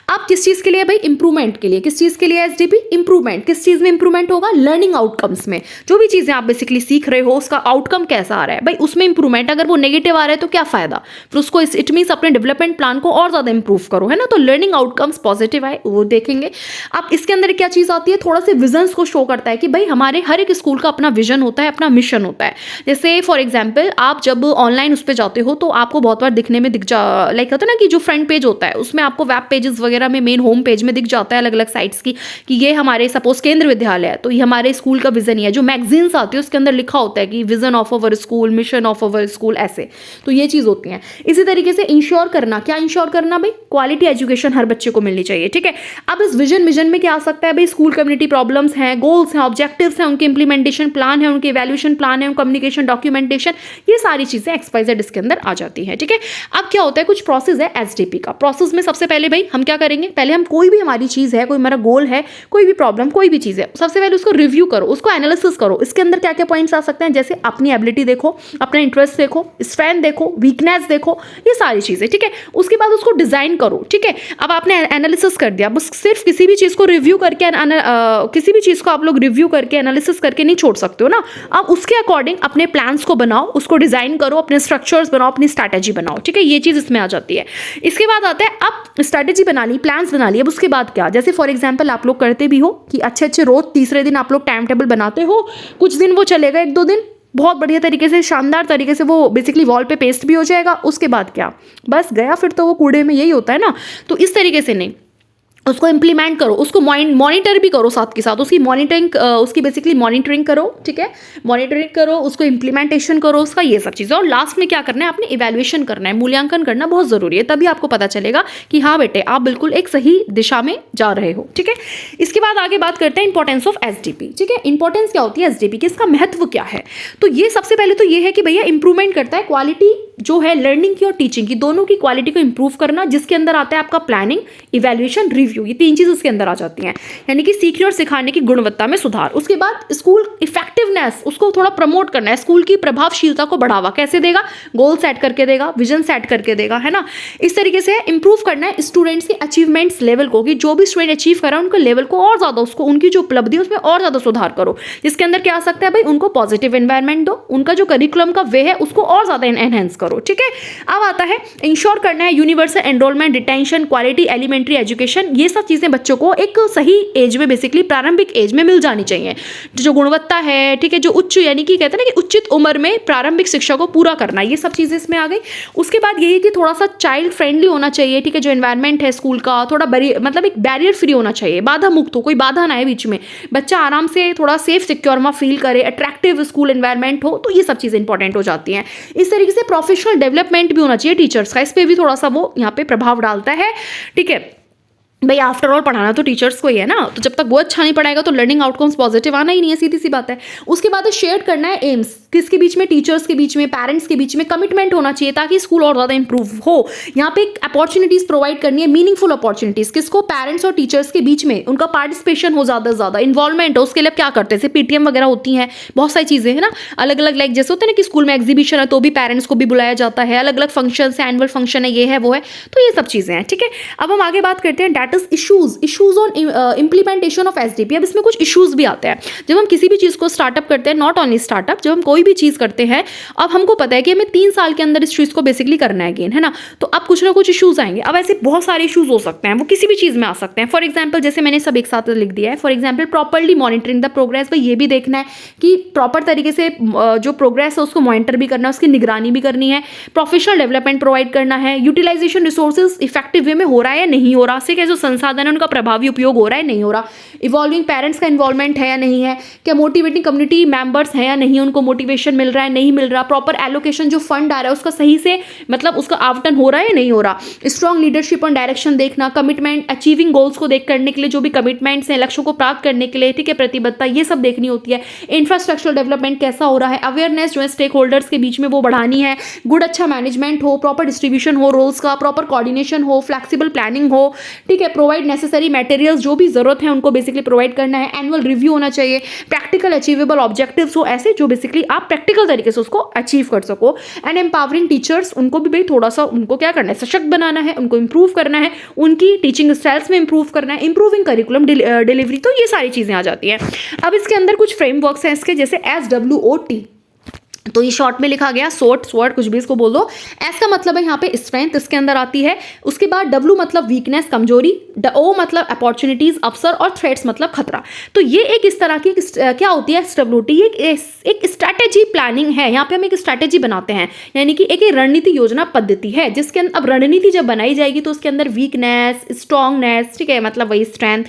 अब किस चीज के लिए भाई, इंप्रूवमेंट के लिए। किस चीज के लिए SDP, इंप्रूवमेंट। किस चीज में इंप्रूवमेंट होगा, लर्निंग आउटकम्स में, जो भी चीजें आप बेसिकली सीख रहे हो उसका आउटकम कैसा आ रहा है भाई, उसमें इंप्रूवमेंट। अगर वो नेगेटिव आ रहा है तो क्या फायदा, फिर उसको इट मींस अपने डेवलपमेंट प्लान को और ज्यादा इंप्रूव करो, है ना। तो लर्निंग आउटकम्स पॉजिटिव आए वो देखेंगे। अब इसके अंदर क्या चीज आती है, थोड़ा से विजन्स को शो करता है कि भाई हमारे हर एक स्कूल का अपना विजन होता है, अपना मिशन होता है। जैसे फॉर एग्जांपल आप जब ऑनलाइन उस पर जाते हो तो आपको बहुत बार दिखने में लाइक होता है ना कि जो फ्रंट पेज होता है उसमें आपको वेब पेजेस वगैरह में मेन होम पेज में दिख जाता है अलग अलग साइट्स की कि ये हमारे सपोज केंद्र विद्यालय है तो ये हमारे स्कूल का विजन ही है। जो मैगजीन्स आती है उसके अंदर लिखा होता है कि vision of our school, mission of our school, ऐसे। तो ये चीज होती है। इसी तरीके से इंश्योर करना, क्या इंश्योर करना भाई, क्वालिटी एजुकेशन हर बच्चे को मिलनी चाहिए, ठीक है। अब इस विजन में क्या आ सकता है भाई, स्कूल कम्युनिटी प्रॉब्लम्स हैं, गोल्स हैं, ऑब्जेक्टिव्स हैं, उनके इंप्लीमेंटेशन प्लान है, उनके इवैल्यूएशन प्लान है, कम्युनिकेशन डॉक्यूमेंटेशन, ये सारी चीजें XYZ इसके अंदर आ जाती है, ठीक है। अब क्या होता है, कुछ प्रोसेस है SDP का। प्रोसेस में सबसे पहले भाई हम क्या करेंगे, पहले हम कोई भी हमारी चीज है, कोई हमारा गोल है, कोई भी प्रॉब्लम, कोई भी चीज है, सबसे पहले उसको रिव्यू करो, उसको एनालिसिस करो। इसके अंदर क्या क्या पॉइंट्स आ सकते हैं, जैसे अपनी एबिलिटी देखो, अपना इंटरेस्ट देखो, स्ट्रेंथ देखो, वीकनेस देखो, ये सारी चीजें, ठीक है। उसके बाद उसको डिजाइन करो, ठीक है। अब आपने एनालिसिस कर दिया, बस सिर्फ किसी भी चीज को रिव्यू करके किसी भी चीज को आप लोग रिव्यू करके एनालिसिस करके नहीं छोड़ सकते हो ना। अब उसके अकॉर्डिंग अपने प्लान्स को बनाओ, उसको डिजाइन करो, अपने स्ट्रक्चर्स बनाओ, अपनी स्ट्रैटेजी बनाओ, ठीक है। ये चीज इसमें आ जाती है। इसके बाद आता है, अब स्ट्रैटेजी बना ली, प्लान्स बना लिए, अब उसके बाद क्या, जैसे फॉर एग्जाम्पल आप लोग करते भी हो कि अच्छे रोज तीसरे दिन आप लोग टाइम टेबल बनाते हो, कुछ दिन वो चलेगा, 1-2 दिन बहुत बढ़िया तरीके से, शानदार तरीके से वो बेसिकली वॉल पे पेस्ट भी हो जाएगा। उसके बाद क्या, बस गया, फिर तो वो कूड़े में, यही होता है ना। तो इस तरीके से नहीं, उसको इम्प्लीमेंट करो, उसको मॉनिटर भी करो साथ के साथ, उसकी मॉनिटरिंग उसकी बेसिकली मॉनिटरिंग करो, ठीक है, मॉनिटरिंग करो, उसको इम्प्लीमेंटेशन करो उसका, ये सब चीज़ें। और लास्ट में क्या करना है, आपने इवैल्यूएशन करना है, मूल्यांकन करना बहुत ज़रूरी है, तभी आपको पता चलेगा कि हाँ बेटे आप बिल्कुल एक सही दिशा में जा रहे हो, ठीक है। इसके बाद आगे बात करते हैं इंपॉर्टेंस ऑफ एसडीपी, ठीक है। इंपॉर्टेंस क्या होती है एसडीपी की, इसका महत्व क्या है। तो ये सबसे पहले तो ये है कि भैया इंप्रूवमेंट करता है क्वालिटी जो है लर्निंग की और टीचिंग की, दोनों की क्वालिटी को इंप्रूव करना, जिसके अंदर आता है आपका प्लानिंग, इवैल्यूएशन, रिव्यू, ये 3 चीज़ इसके अंदर आ जाती हैं, यानी कि सीखने और सिखाने की गुणवत्ता में सुधार। उसके बाद स्कूल इफेक्टिवनेस, उसको थोड़ा प्रमोट करना है, स्कूल की प्रभावशीलता को बढ़ावा कैसे देगा, गोल सेट करके देगा, विजन सेट करके देगा, है ना। इस तरीके से इंप्रूव करना है स्टूडेंट्स के अचीवमेंट्स लेवल को, कि जो भी स्टूडेंट अचीव कर रहा है उनके लेवल को और ज़्यादा, उसको उनकी जो उपलब्धि है उसमें और ज़्यादा सुधार करो, जिसके अंदर क्या आ सकता है भाई, उनको पॉजिटिव एनवायरनमेंट दो, उनका जो करिकुलम का वे है उसको और ज़्यादा एनहेंस करो, ठीक है। अब आता है इंश्योर करना है universal enrolment, detention, quality elementary education, ये सब चीज़ें बच्चों को एक सही एज में, बेसिकली प्रारंभिक एज में मिल जानी चाहिए, जो गुणवत्ता है, ठीक है, जो उच्च, यानी कि कहते हैं ना कि उचित उम्र में प्रारंभिक शिक्षा को पूरा करना, ये सब चीज़ें इसमें आ गई। उसके बाद यही कि थोड़ा सा चाइल्ड फ्रेंडली होना चाहिए, ठीक है, जो एनवायरनमेंट है स्कूल का थोड़ा मतलब एक बैरियर फ्री होना चाहिए, बाधा मुक्त हो, कोई बाधा ना है बीच में, बच्चा आराम से थोड़ा सेफ सिक्योर में फील करे, अट्रैक्टिव स्कूल एनवायरनमेंट हो, तो ये सब चीज़ें इंपॉर्टेंट हो जाती हैं। इस तरीके से प्रोफेशनल डेवलपमेंट भी होना चाहिए टीचर्स का, इस पर भी थोड़ा सा वो यहाँ पे प्रभाव डालता है, ठीक है। भाई आफ्टर ऑल पढ़ाना तो टीचर्स को ही है ना, तो जब तक वो अच्छा नहीं पढ़ाएगा तो लर्निंग आउटकम्स पॉजिटिव आना ही नहीं है, सीधी सी बात है। उसके बाद शेयर करना है एम्स, किसके बीच में, टीचर्स के बीच में, पेरेंट्स के बीच में कमिटमेंट होना चाहिए, ताकि स्कूल और ज़्यादा इंप्रूव हो। यहाँ पे अपॉर्चुनिटीज़ प्रोवाइड करनी है, मीनिंगफुल अपॉर्चुनिटीज़, किसको, पेरेंट्स और टीचर्स के बीच में, उनका पार्टिसिपेशन हो ज़्यादा से ज़्यादा, इन्वॉल्वमेंट हो। उसके लिए क्या करते हैं, जैसे पीटीएम वगैरह होती हैं, बहुत सारी चीज़ें हैं ना, अलग अलग, लाइक जैसे होते हैं ना कि स्कूल में एग्जीबिशन है तो भी पेरेंट्स को भी बुलाया जाता है, अलग अलग फंक्शन है, एनुअल फंक्शन है, ये है वो है, तो ये सब चीज़ें हैं, ठीक है। अब हम आगे बात करते हैं that is issues on implementation of SDP. अब इसमें कुछ इश्यूज़ भी आते हैं जब हम किसी भी चीज़ को स्टार्टअप करते हैं, नॉट ओनली स्टार्टअप, जब हम कोई भी चीज़ करते हैं, अब हमको पता है कि हमें 3 साल के अंदर इस चीज़ को बेसिकली करना है अगेन, है ना, तो अब कुछ ना कुछ इश्यूज़ आएंगे। अब ऐसे बहुत सारे इश्यूज़ हो सकते हैं, वो किसी भी चीज़ में आ सकते हैं। फॉर एग्जाम्पल जैसे मैंने सब एक साथ लिख दिया है, for example properly monitoring the progress, भाई ये भी देखना है कि प्रॉपर तरीके से जो प्रोग्रेस है उसको मॉनिटर भी करना है, उसकी निगरानी भी करनी है, प्रोफेशनल डेवलपमेंट प्रोवाइड करना है, यूटिलाइजेशन रिसोर्सेज इफेक्टिव वे में हो रहा है या नहीं हो रहा, से क्या जो संसाधन है उनका प्रभावी उपयोग हो रहा है नहीं हो रहा, इवॉल्विंग पेरेंट्स का इन्वॉल्वमेंट है या नहीं है, क्या मोटिवेटिंग कम्युनिटी मेंबर्स हैं या नहीं, उनको मोटिवेशन मिल रहा है नहीं मिल रहा, प्रॉपर एलोकेशन जो फंड आ रहा है उसका सही से मतलब उसका आवंटन हो रहा है या नहीं हो रहा, स्ट्रॉन्ग लीडरशिप और डायरेक्शन देखना, कमिटमेंट, अचीविंग गोल्स को देख करने के लिए जो भी कमिटमेंट्स हैं लक्ष्यों को प्राप्त करने के लिए, ठीक है, प्रतिबद्धता, ये सब देखनी होती है। इंफ्रास्ट्रक्चरल डेवलपमेंट कैसा हो रहा है, अवेयरनेस जो है स्टेक होल्डर्स के बीच में वो बढ़ानी है, गुड अच्छा मैनेजमेंट हो, प्रॉपर डिस्ट्रीब्यूशन हो रोल्स का, प्रॉपर कोऑर्डिनेशन हो, फ्लेक्सिबल प्लानिंग हो, ठीक है, प्रोवाइड नेसेसरी मटेरियल्स जो भी जरूरत है उनको बेसिकली प्रोवाइड करना है, एनुअल रिव्यू होना चाहिए, प्रैक्टिकल अचीवेबल ऑब्जेक्टिव्स हो ऐसे जो बेसिकली आप प्रैक्टिकल तरीके से उसको अचीव कर सको। एंड एम्पावरिंग टीचर्स, उनको भी भाई थोड़ा सा उनको क्या करना है, सशक्त बनाना है, उनको इंप्रूव करना है, उनकी टीचिंग स्टाइल्स में इंप्रूव करना है, इंप्रूविंग करिकुलम डिलीवरी, तो ये सारी चीज़ें आ जाती हैं। अब इसके अंदर कुछ फ्रेमवर्क्स हैं इसके, जैसे SWOT, तो ये शॉर्ट में लिखा गया, स्वॉट कुछ भी इसको बोल दो। एस का मतलब है यहाँ पे स्ट्रेंथ, इसके अंदर आती है। उसके बाद W मतलब वीकनेस, कमजोरी, O मतलब अपॉर्चुनिटीज, अवसर, और थ्रेट्स मतलब खतरा। तो ये एक इस तरह की क्या होती है SWOT, एक स्ट्रैटेजी प्लानिंग है। यहाँ पे हम एक स्ट्रैटेजी बनाते हैं, यानी कि एक रणनीति योजना पद्धति है, जिसके अंदर अब रणनीति जब बनाई जाएगी तो उसके अंदर वीकनेस, स्ट्रॉन्गनेस, ठीक है, मतलब वही स्ट्रेंथ,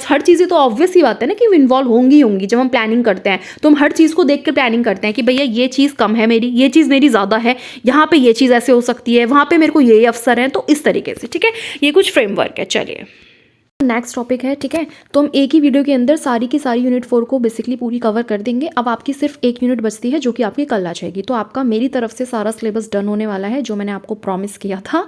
हर चीज़ें तो ऑब्वियस ही बात है ना कि इन्वॉल्व होंगी। जब हम प्लानिंग करते हैं तो हम हर चीज़ को देख कर प्लानिंग करते हैं कि भैया ये चीज़ कम है मेरी, ये चीज़ मेरी ज़्यादा है, यहाँ पे ये चीज़ ऐसे हो सकती है, वहाँ पे मेरे को ये अवसर है, तो इस तरीके से, ठीक है, ये कुछ फ्रेमवर्क है। चलिए नेक्स्ट टॉपिक है, ठीक है, तो हम एक ही वीडियो के अंदर सारी की सारी यूनिट 4 को बेसिकली पूरी कवर कर देंगे। अब आपकी सिर्फ एक यूनिट बचती है जो कि आपकी कल आ जाएगी, तो आपका मेरी तरफ से सारा सिलेबस डन होने वाला है जो मैंने आपको प्रॉमिस किया था।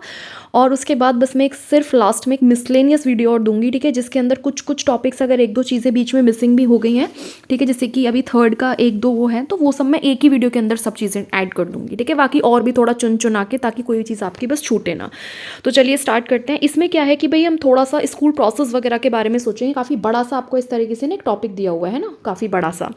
और उसके बाद बस मैं एक सिर्फ लास्ट में एक मिसलेनियस वीडियो और दूंगी, ठीक है, जिसके अंदर कुछ टॉपिक्स अगर 1-2 चीज़ें बीच में मिसिंग भी हो गई हैं, ठीक है, जैसे कि अभी 3rd का 1-2 वो है, तो वो सब मैं एक ही वीडियो के अंदर सब चीज़ें ऐड कर दूंगी, ठीक है, बाकी और भी थोड़ा चुना के, ताकि कोई चीज़ आपकी बस छूटे ना। तो चलिए स्टार्ट करते हैं। इसमें क्या है कि भाई हम थोड़ा सा स्कूल प्रोसेस वगैरह के बारे में सोचेंगे। काफ़ी बड़ा सा आपको इस तरीके से ना एक टॉपिक दिया हुआ है ना, काफ़ी बड़ा सा।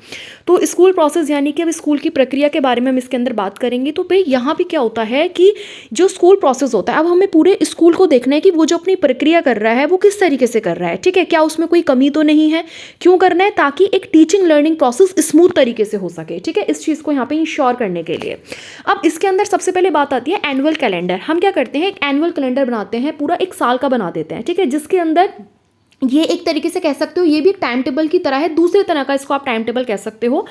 तो स्कूल प्रोसेस यानी कि अब स्कूल की प्रक्रिया के बारे में हम इसके अंदर बात करेंगे। तो भाई यहाँ पे क्या होता है कि जो स्कूल प्रोसेस होता है, अब हमें पूरे स्कूल को देखना है कि वो जो अपनी प्रक्रिया कर रहा है वो किस तरीके से कर रहा है, ठीक है, क्या उसमें कोई कमी तो नहीं है, क्यों करना है, ताकि एक टीचिंग लर्निंग प्रोसेस स्मूथ तरीके से हो सके, ठीक है, इस चीज़ को यहाँ पे इंश्योर करने के लिए। अब इसके अंदर सबसे पहले बात आती है एनुअल कैलेंडर। हम क्या करते हैं, एक एनुअल कैलेंडर बनाते हैं, पूरा एक साल का बना देते हैं, ठीक है, जिसके अंदर ये एक तरीके से कह सकते हो, ये भी एक टाइम टेबल की तरह है, दूसरे तरह का इसको आप टाइम टेबल कह सकते हो।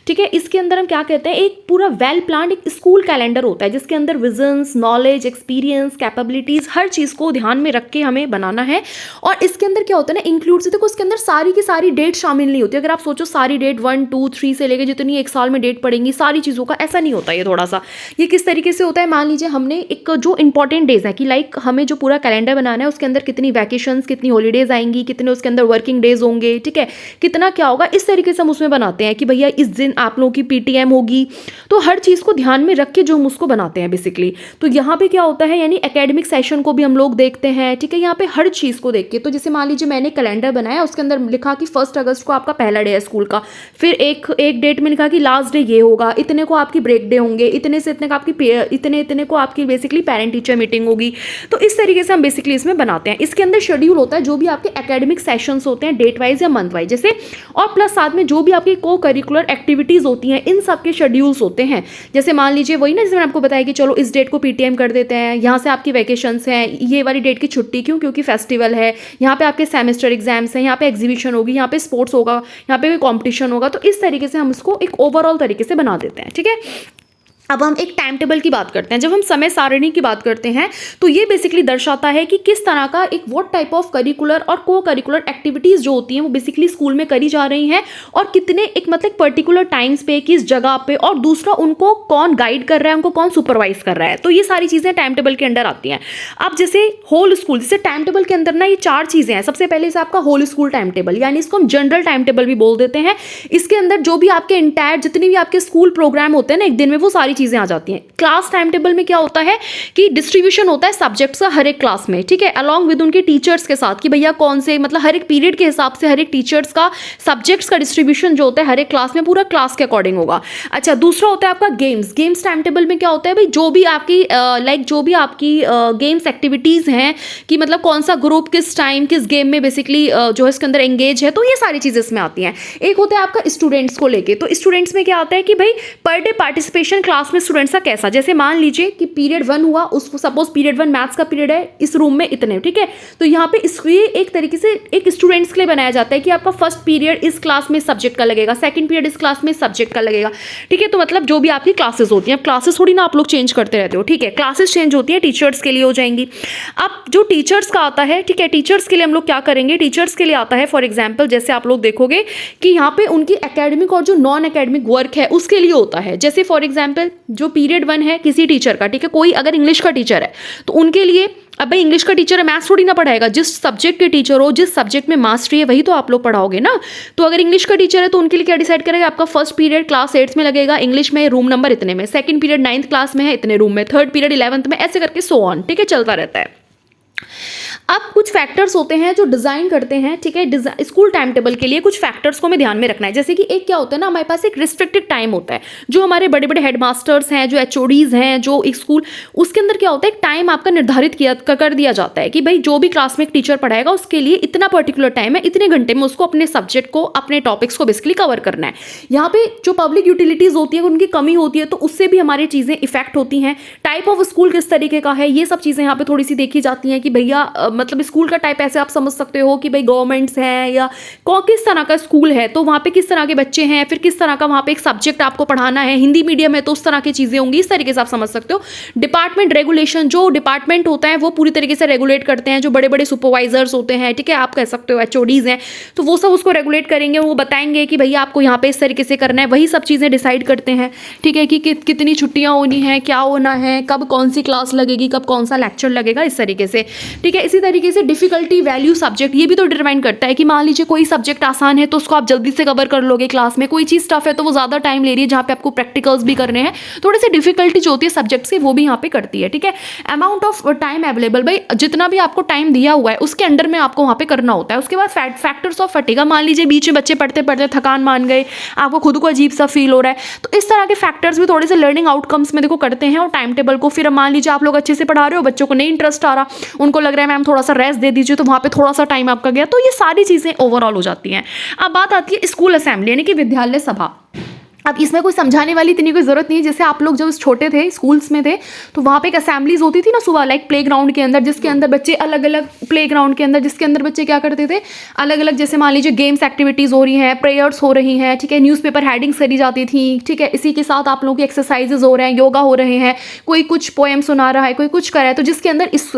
ठीक है, इसके अंदर हम क्या कहते हैं, एक पूरा वेल प्लान्ड एक स्कूल कैलेंडर होता है जिसके अंदर विजन्स, नॉलेज, एक्सपीरियंस, कैपेबिलिटीज, हर चीज़ को ध्यान में रख के हमें बनाना है। और इसके अंदर क्या होता है ना, इंक्लूड, देखो इसके अंदर सारी की सारी डेट शामिल नहीं होती। अगर आप सोचो सारी डेट 1, 2, 3 से लेकर जितनी एक साल में डेट पड़ेंगी सारी चीज़ों का, ऐसा नहीं होता। ये थोड़ा सा ये किस तरीके से होता है, मान लीजिए हमने एक जो इंपॉर्टेंट डेज है कि लाइक हमें जो पूरा कैलेंडर बनाना है उसके अंदर कितनी वैकेशंस, कितनी हॉलीडेज आएंगी, कितने उसके अंदर वर्किंग डेज होंगे, ठीक है, कितना क्या होगा, इस तरीके से हम उसमें बनाते हैं कि भैया इस दिन आप लोगों की पीटीएम होगी। तो हर चीज़ को ध्यान में रख के जो हम उसको बनाते हैं बेसिकली। तो यहाँ पे क्या होता है, यानी एकेडमिक सेशन को भी हम लोग देखते हैं। ठीक है, यहाँ पे हर चीज़ को देख के, तो जैसे मान लीजिए मैंने कैलेंडर बनाया, उसके अंदर लिखा कि 1 अगस्त को आपका पहला डे है स्कूल का, फिर एक डेट में लिखा कि लास्ट डे ये होगा, इतने को आपकी ब्रेक डे होंगे, इतने से इतने का आपकी इतने को आपकी बेसिकली पेरेंट टीचर मीटिंग होगी। तो इस तरीके से हम बेसिकली इसमें बनाते हैं। इसके अंदर शेड्यूल होता है जो भी आपके एकेडमिक सेशंस होते हैं, डेट वाइज या मंथ वाइज जैसे, और प्लस साथ में जो भी आपकी को करिकुलर एक्टिविटीज होती हैं इन सब के शेड्यूल्स होते हैं। जैसे मान लीजिए वही ना, जैसे मैंने आपको बताया कि चलो इस डेट को पीटीएम कर देते हैं, यहाँ से आपकी वैकेशंस हैं, ये वाली डेट की छुट्टी क्यों, क्योंकि फेस्टिवल है, यहाँ पे आपके सेमेस्टर एग्जाम्स हैं, यहाँ पे एग्जीबिशन होगी, यहाँ पे स्पोर्ट्स होगा, यहाँ पे कोई कॉम्पिटिशन होगा। तो इस तरीके से हम इसको एक ओवरऑल तरीके से बना देते हैं। ठीक है, अब हम एक टाइम टेबल की बात करते हैं। जब हम समय सारणी की बात करते हैं तो ये बेसिकली दर्शाता है कि किस तरह का एक व्हाट टाइप ऑफ करिकुलर और को करिकुलर एक्टिविटीज़ जो होती हैं वो बेसिकली स्कूल में करी जा रही हैं, और कितने एक मतलब पर्टिकुलर टाइम्स पे, किस जगह पे, और दूसरा उनको कौन गाइड कर रहा है, उनको कौन सुपरवाइज कर रहा है। तो ये सारी चीज़ें टाइम टेबल के अंडर आती हैं। अब जैसे होल स्कूल, जैसे टाइम टेबल के अंदर ना ये 4 चीज़ें हैं। सबसे पहले से आपका होल स्कूल टाइम टेबल, यानी इसको हम जनरल टाइम टेबल भी बोल देते हैं। इसके अंदर जो भी आपके इंटायर जितने भी आपके स्कूल प्रोग्राम होते हैं ना एक दिन में, वो सारी चीज़ें आ जाती हैं। क्लास टाइम टेबल में क्या होता है कि डिस्ट्रीब्यूशन होता है सब्जेक्ट्स का हर एक क्लास में, ठीक है, अलॉन्ग विद उनके टीचर्स के साथ कि भैया कौन से मतलब हर एक पीरियड के हिसाब से हर एक टीचर्स का सब्जेक्ट्स का डिस्ट्रीब्यूशन जो होता है हर एक क्लास में पूरा क्लास के अकॉर्डिंग होगा। अच्छा, दूसरा होता है आपका गेम्स टाइम टेबल में क्या होता है भाई, जो भी आपकी जो भी आपकी गेम्स एक्टिविटीज़ हैं कि मतलब कौन सा ग्रुप किस टाइम किस गेम में बेसिकली जो है इसके अंदर एंगेज है, तो ये सारी चीज़ें इसमें आती हैं। एक होता है आपका स्टूडेंट्स को लेके, तो स्टूडेंट्स में क्या आता है कि भाई पर डे पार्टिसिपेशन क्लास में स्टूडेंट्स का कैसा, जैसे मान लीजिए कि पीरियड 1 हुआ, उसको सपोज पीरियड 1 मैथ्स का पीरियड है, इस रूम में इतने, ठीक है, तो यहाँ पे ये एक तरीके से एक स्टूडेंट्स के लिए बनाया जाता है कि आपका फर्स्ट पीरियड इस क्लास में सब्जेक्ट का लगेगा, सेकंड पीरियड इस क्लास में सब्जेक्ट का लगेगा। ठीक है, तो मतलब जो भी आपकी क्लासेस होती हैं, क्लासेस थोड़ी ना आप लोग चेंज करते रहते हो, ठीक है, क्लासेस चेंज होती है, टीचर्स के लिए हो जाएंगी। अब जो टीचर्स का आता है, ठीक है, टीचर्स के लिए हम लोग क्या करेंगे, टीचर्स के लिए आता है फॉर एग्जाम्पल जैसे आप लोग देखोगे कि यहाँ पे उनकी एकेडमिक और जो नॉन एकेडमिक वर्क है उसके लिए होता है। जैसे फॉर एग्जाम्पल जो पीरियड 1 है किसी टीचर का, ठीक है, कोई अगर इंग्लिश का टीचर है तो उनके लिए, अब भाई इंग्लिश का टीचर है, मैथ्स थोड़ी ना पढ़ाएगा, जिस सब्जेक्ट के टीचर हो, जिस सब्जेक्ट में मास्टरी है वही तो आप लोग पढ़ाओगे ना। तो अगर इंग्लिश का टीचर है तो उनके लिए क्या डिसाइड करेगा, आपका फर्स्ट पीरियड क्लास 8th में लगेगा, इंग्लिश में रूम नंबर इतने में, सेकंड पीरियड 9th क्लास में है इतने रूम में, थर्ड पीरियड 11th में, ऐसे करके सो ऑन, ठीक है, चलता रहता है। अब कुछ फैक्टर्स होते हैं जो डिज़ाइन करते हैं, ठीक है, स्कूल टाइम टेबल के लिए कुछ फैक्टर्स को हमें ध्यान में रखना है। जैसे कि एक क्या होता है ना, हमारे पास एक रिस्ट्रिक्टेड टाइम होता है, जो हमारे बड़े बड़े हेडमास्टर्स हैं, जो एचओडीज हैं, जो एक स्कूल, उसके अंदर क्या होता है, एक टाइम आपका निर्धारित कर दिया जाता है कि भाई जो भी क्लास में एक टीचर पढ़ाएगा उसके लिए इतना पर्टिकुलर टाइम है, इतने घंटे में उसको अपने सब्जेक्ट को, अपने टॉपिक्स को बेसिकली कवर करना है। यहाँ पे जो पब्लिक यूटिलिटीज़ होती है उनकी कमी होती है, तो उससे भी हमारी चीज़ें इफेक्ट होती हैं। टाइप ऑफ स्कूल किस तरीके का है, ये सब चीज़ें यहाँ पे थोड़ी सी देखी जाती हैं कि भैया मतलब स्कूल का टाइप ऐसे आप समझ सकते हो कि भाई गवर्नमेंट्स हैं या किस तरह का स्कूल है, तो वहाँ पे किस तरह के बच्चे हैं, फिर किस तरह का वहाँ पे एक सब्जेक्ट आपको पढ़ाना है, हिंदी मीडियम है तो उस तरह की चीज़ें होंगी, इस तरीके से आप समझ सकते हो। डिपार्टमेंट रेगुलेशन, जो डिपार्टमेंट होता है वो पूरी तरीके से रेगुलेट करते हैं, जो बड़े बड़े सुपरवाइजर्स होते हैं, ठीक है, आप कह सकते हो एचओडीज हैं, तो वो सब उसको रेगुलेट करेंगे, वो बताएंगे कि भैया आपको यहाँ पे इस तरीके से करना है, वही सब चीज़ें डिसाइड करते हैं, ठीक है, कि कितनी छुट्टियाँ होनी है, क्या होना है, कब कौन सी क्लास लगेगी, कब कौन सा लेक्चर लगेगा, इस तरीके से, ठीक है। इसी तरीके से डिफिकल्टी वैल्यू सब्जेक्ट, ये भी तो डिटरमाइन करता है कि मान लीजिए कोई सब्जेक्ट आसान है तो उसको आप जल्दी से कवर कर लोगे क्लास में, कोई चीज़ टफ है तो वो ज़्यादा टाइम ले रही है, जहाँ पे आपको प्रैक्टिकल्स भी करने हैं, थोड़ी सी डिफिकल्टी जो होती है सब्जेक्ट्स की वो भी यहाँ पे करती है, ठीक है। अमाउंट ऑफ टाइम अवेलेबल, भाई जितना भी आपको टाइम दिया हुआ है उसके अंडर में आपको वहाँ पे करना होता है। उसके बाद फैक्टर्स ऑफ फटीगा, मान लीजिए बीच में बच्चे पढ़ते पढ़ते थकान मान गए, आपको खुद को अजीब सा फील हो रहा है, तो इस तरह के फैक्टर्स भी थोड़े से लर्निंग आउटकम्स में देखो करते हैं और टाइम टेबल को। फिर मान लीजिए आप लोग अच्छे से पढ़ा रहे हो, बच्चों को नहीं इंटरेस्ट आ रहा, उनको लग रहा है मैम थोड़ा सा रेस्ट दे दीजिए, तो वहाँ पे थोड़ा सा टाइम आपका गया, तो ये सारी चीज़ें ओवरऑल हो जाती हैं। अब बात आती है स्कूल असेंबली यानी कि विद्यालय सभा। अब इसमें कोई समझाने वाली इतनी कोई ज़रूरत नहीं है। जैसे आप लोग जब छोटे थे, स्कूल्स में थे, तो वहाँ पे एक असेंबलीज होती थी ना सुबह, लाइक प्लेग्राउंड के अंदर, जिसके अंदर बच्चे अलग अलग प्लेग्राउंड के अंदर जिसके अंदर बच्चे क्या करते थे, अलग अलग, जैसे मान लीजिए गेम्स एक्टिविटीज़ हो रही हैं, प्रेयर्स हो रही हैं, ठीक है, न्यूज़पेपर हेडिंग्स करी जाती थी, ठीक है, इसी के साथ आप लोगों की एक्सरसाइजेज हो रहे हैं, योगा हो रहे हैं, कोई कुछ पोएम सुना रहा है, कोई कुछ कर रहा है, तो जिसके अंदर इस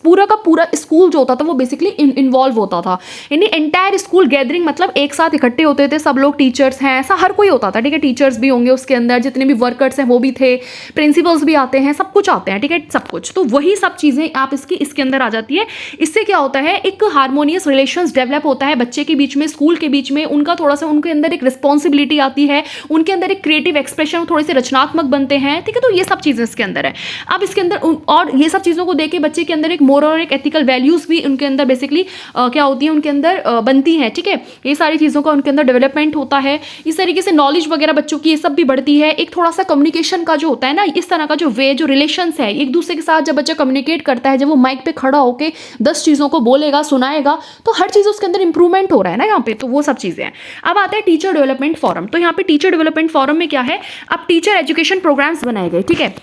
पूरा का पूरा स्कूल जो होता था वो बेसिकली इन्वॉल्व होता था। यानी एंटायर स्कूल गैदरिंग, मतलब एक साथ इकट्ठे होते थे सब लोग, टीचर्स हैं, ऐसा हर कोई होता था, ठीक है, टीचर्स भी होंगे उसके अंदर, जितने भी वर्कर्स हैं वो भी थे, प्रिंसिपल्स भी आते हैं, सब कुछ आते हैं, ठीक है, सब कुछ। तो वही सब चीज़ें आप इसके अंदर आ जाती है। इससे क्या होता है, एक हार्मोनियस रिलेशंस डेवलप होता है बच्चे के बीच में, स्कूल के बीच में, उनका थोड़ा सा उनके अंदर एक रिस्पॉन्सिबिलिटी आती है, उनके अंदर एक क्रिएटिव एक्सप्रेशन, थोड़े से रचनात्मक बनते हैं, ठीक है। तो ये सब चीज़ें इसके अंदर है। अब इसके अंदर और ये सब चीज़ों को देख के बच्चे के अंदर एक मोरल और एक एथिकल वैल्यूज़ भी उनके अंदर बेसिकली क्या होती है, उनके अंदर बनती हैं, ठीक है। ये सारी चीज़ों का उनके अंदर डेवलपमेंट होता है। इस तरीके से नॉलेज वगैरह बच्चों की ये सब भी बढ़ती है। एक थोड़ा सा कम्युनिकेशन का जो होता है ना, इस तरह का जो वे, जो रिलेशंस है एक दूसरे के साथ, जब बच्चा कम्युनिकेट करता है, जब वो माइक पे खड़ा होकर 10 चीज़ों को बोलेगा, सुनाएगा, तो हर चीज़ उसके अंदर इंप्रूवमेंट हो रहा है ना यहाँ पे। तो वो सब चीज़ें हैं। अब आता है टीचर डेवलपमेंट फोरम। तो यहाँ पे टीचर डेवलपमेंट फोरम में क्या है, अब टीचर एजुकेशन प्रोग्राम्स बनाए गए, ठीक है।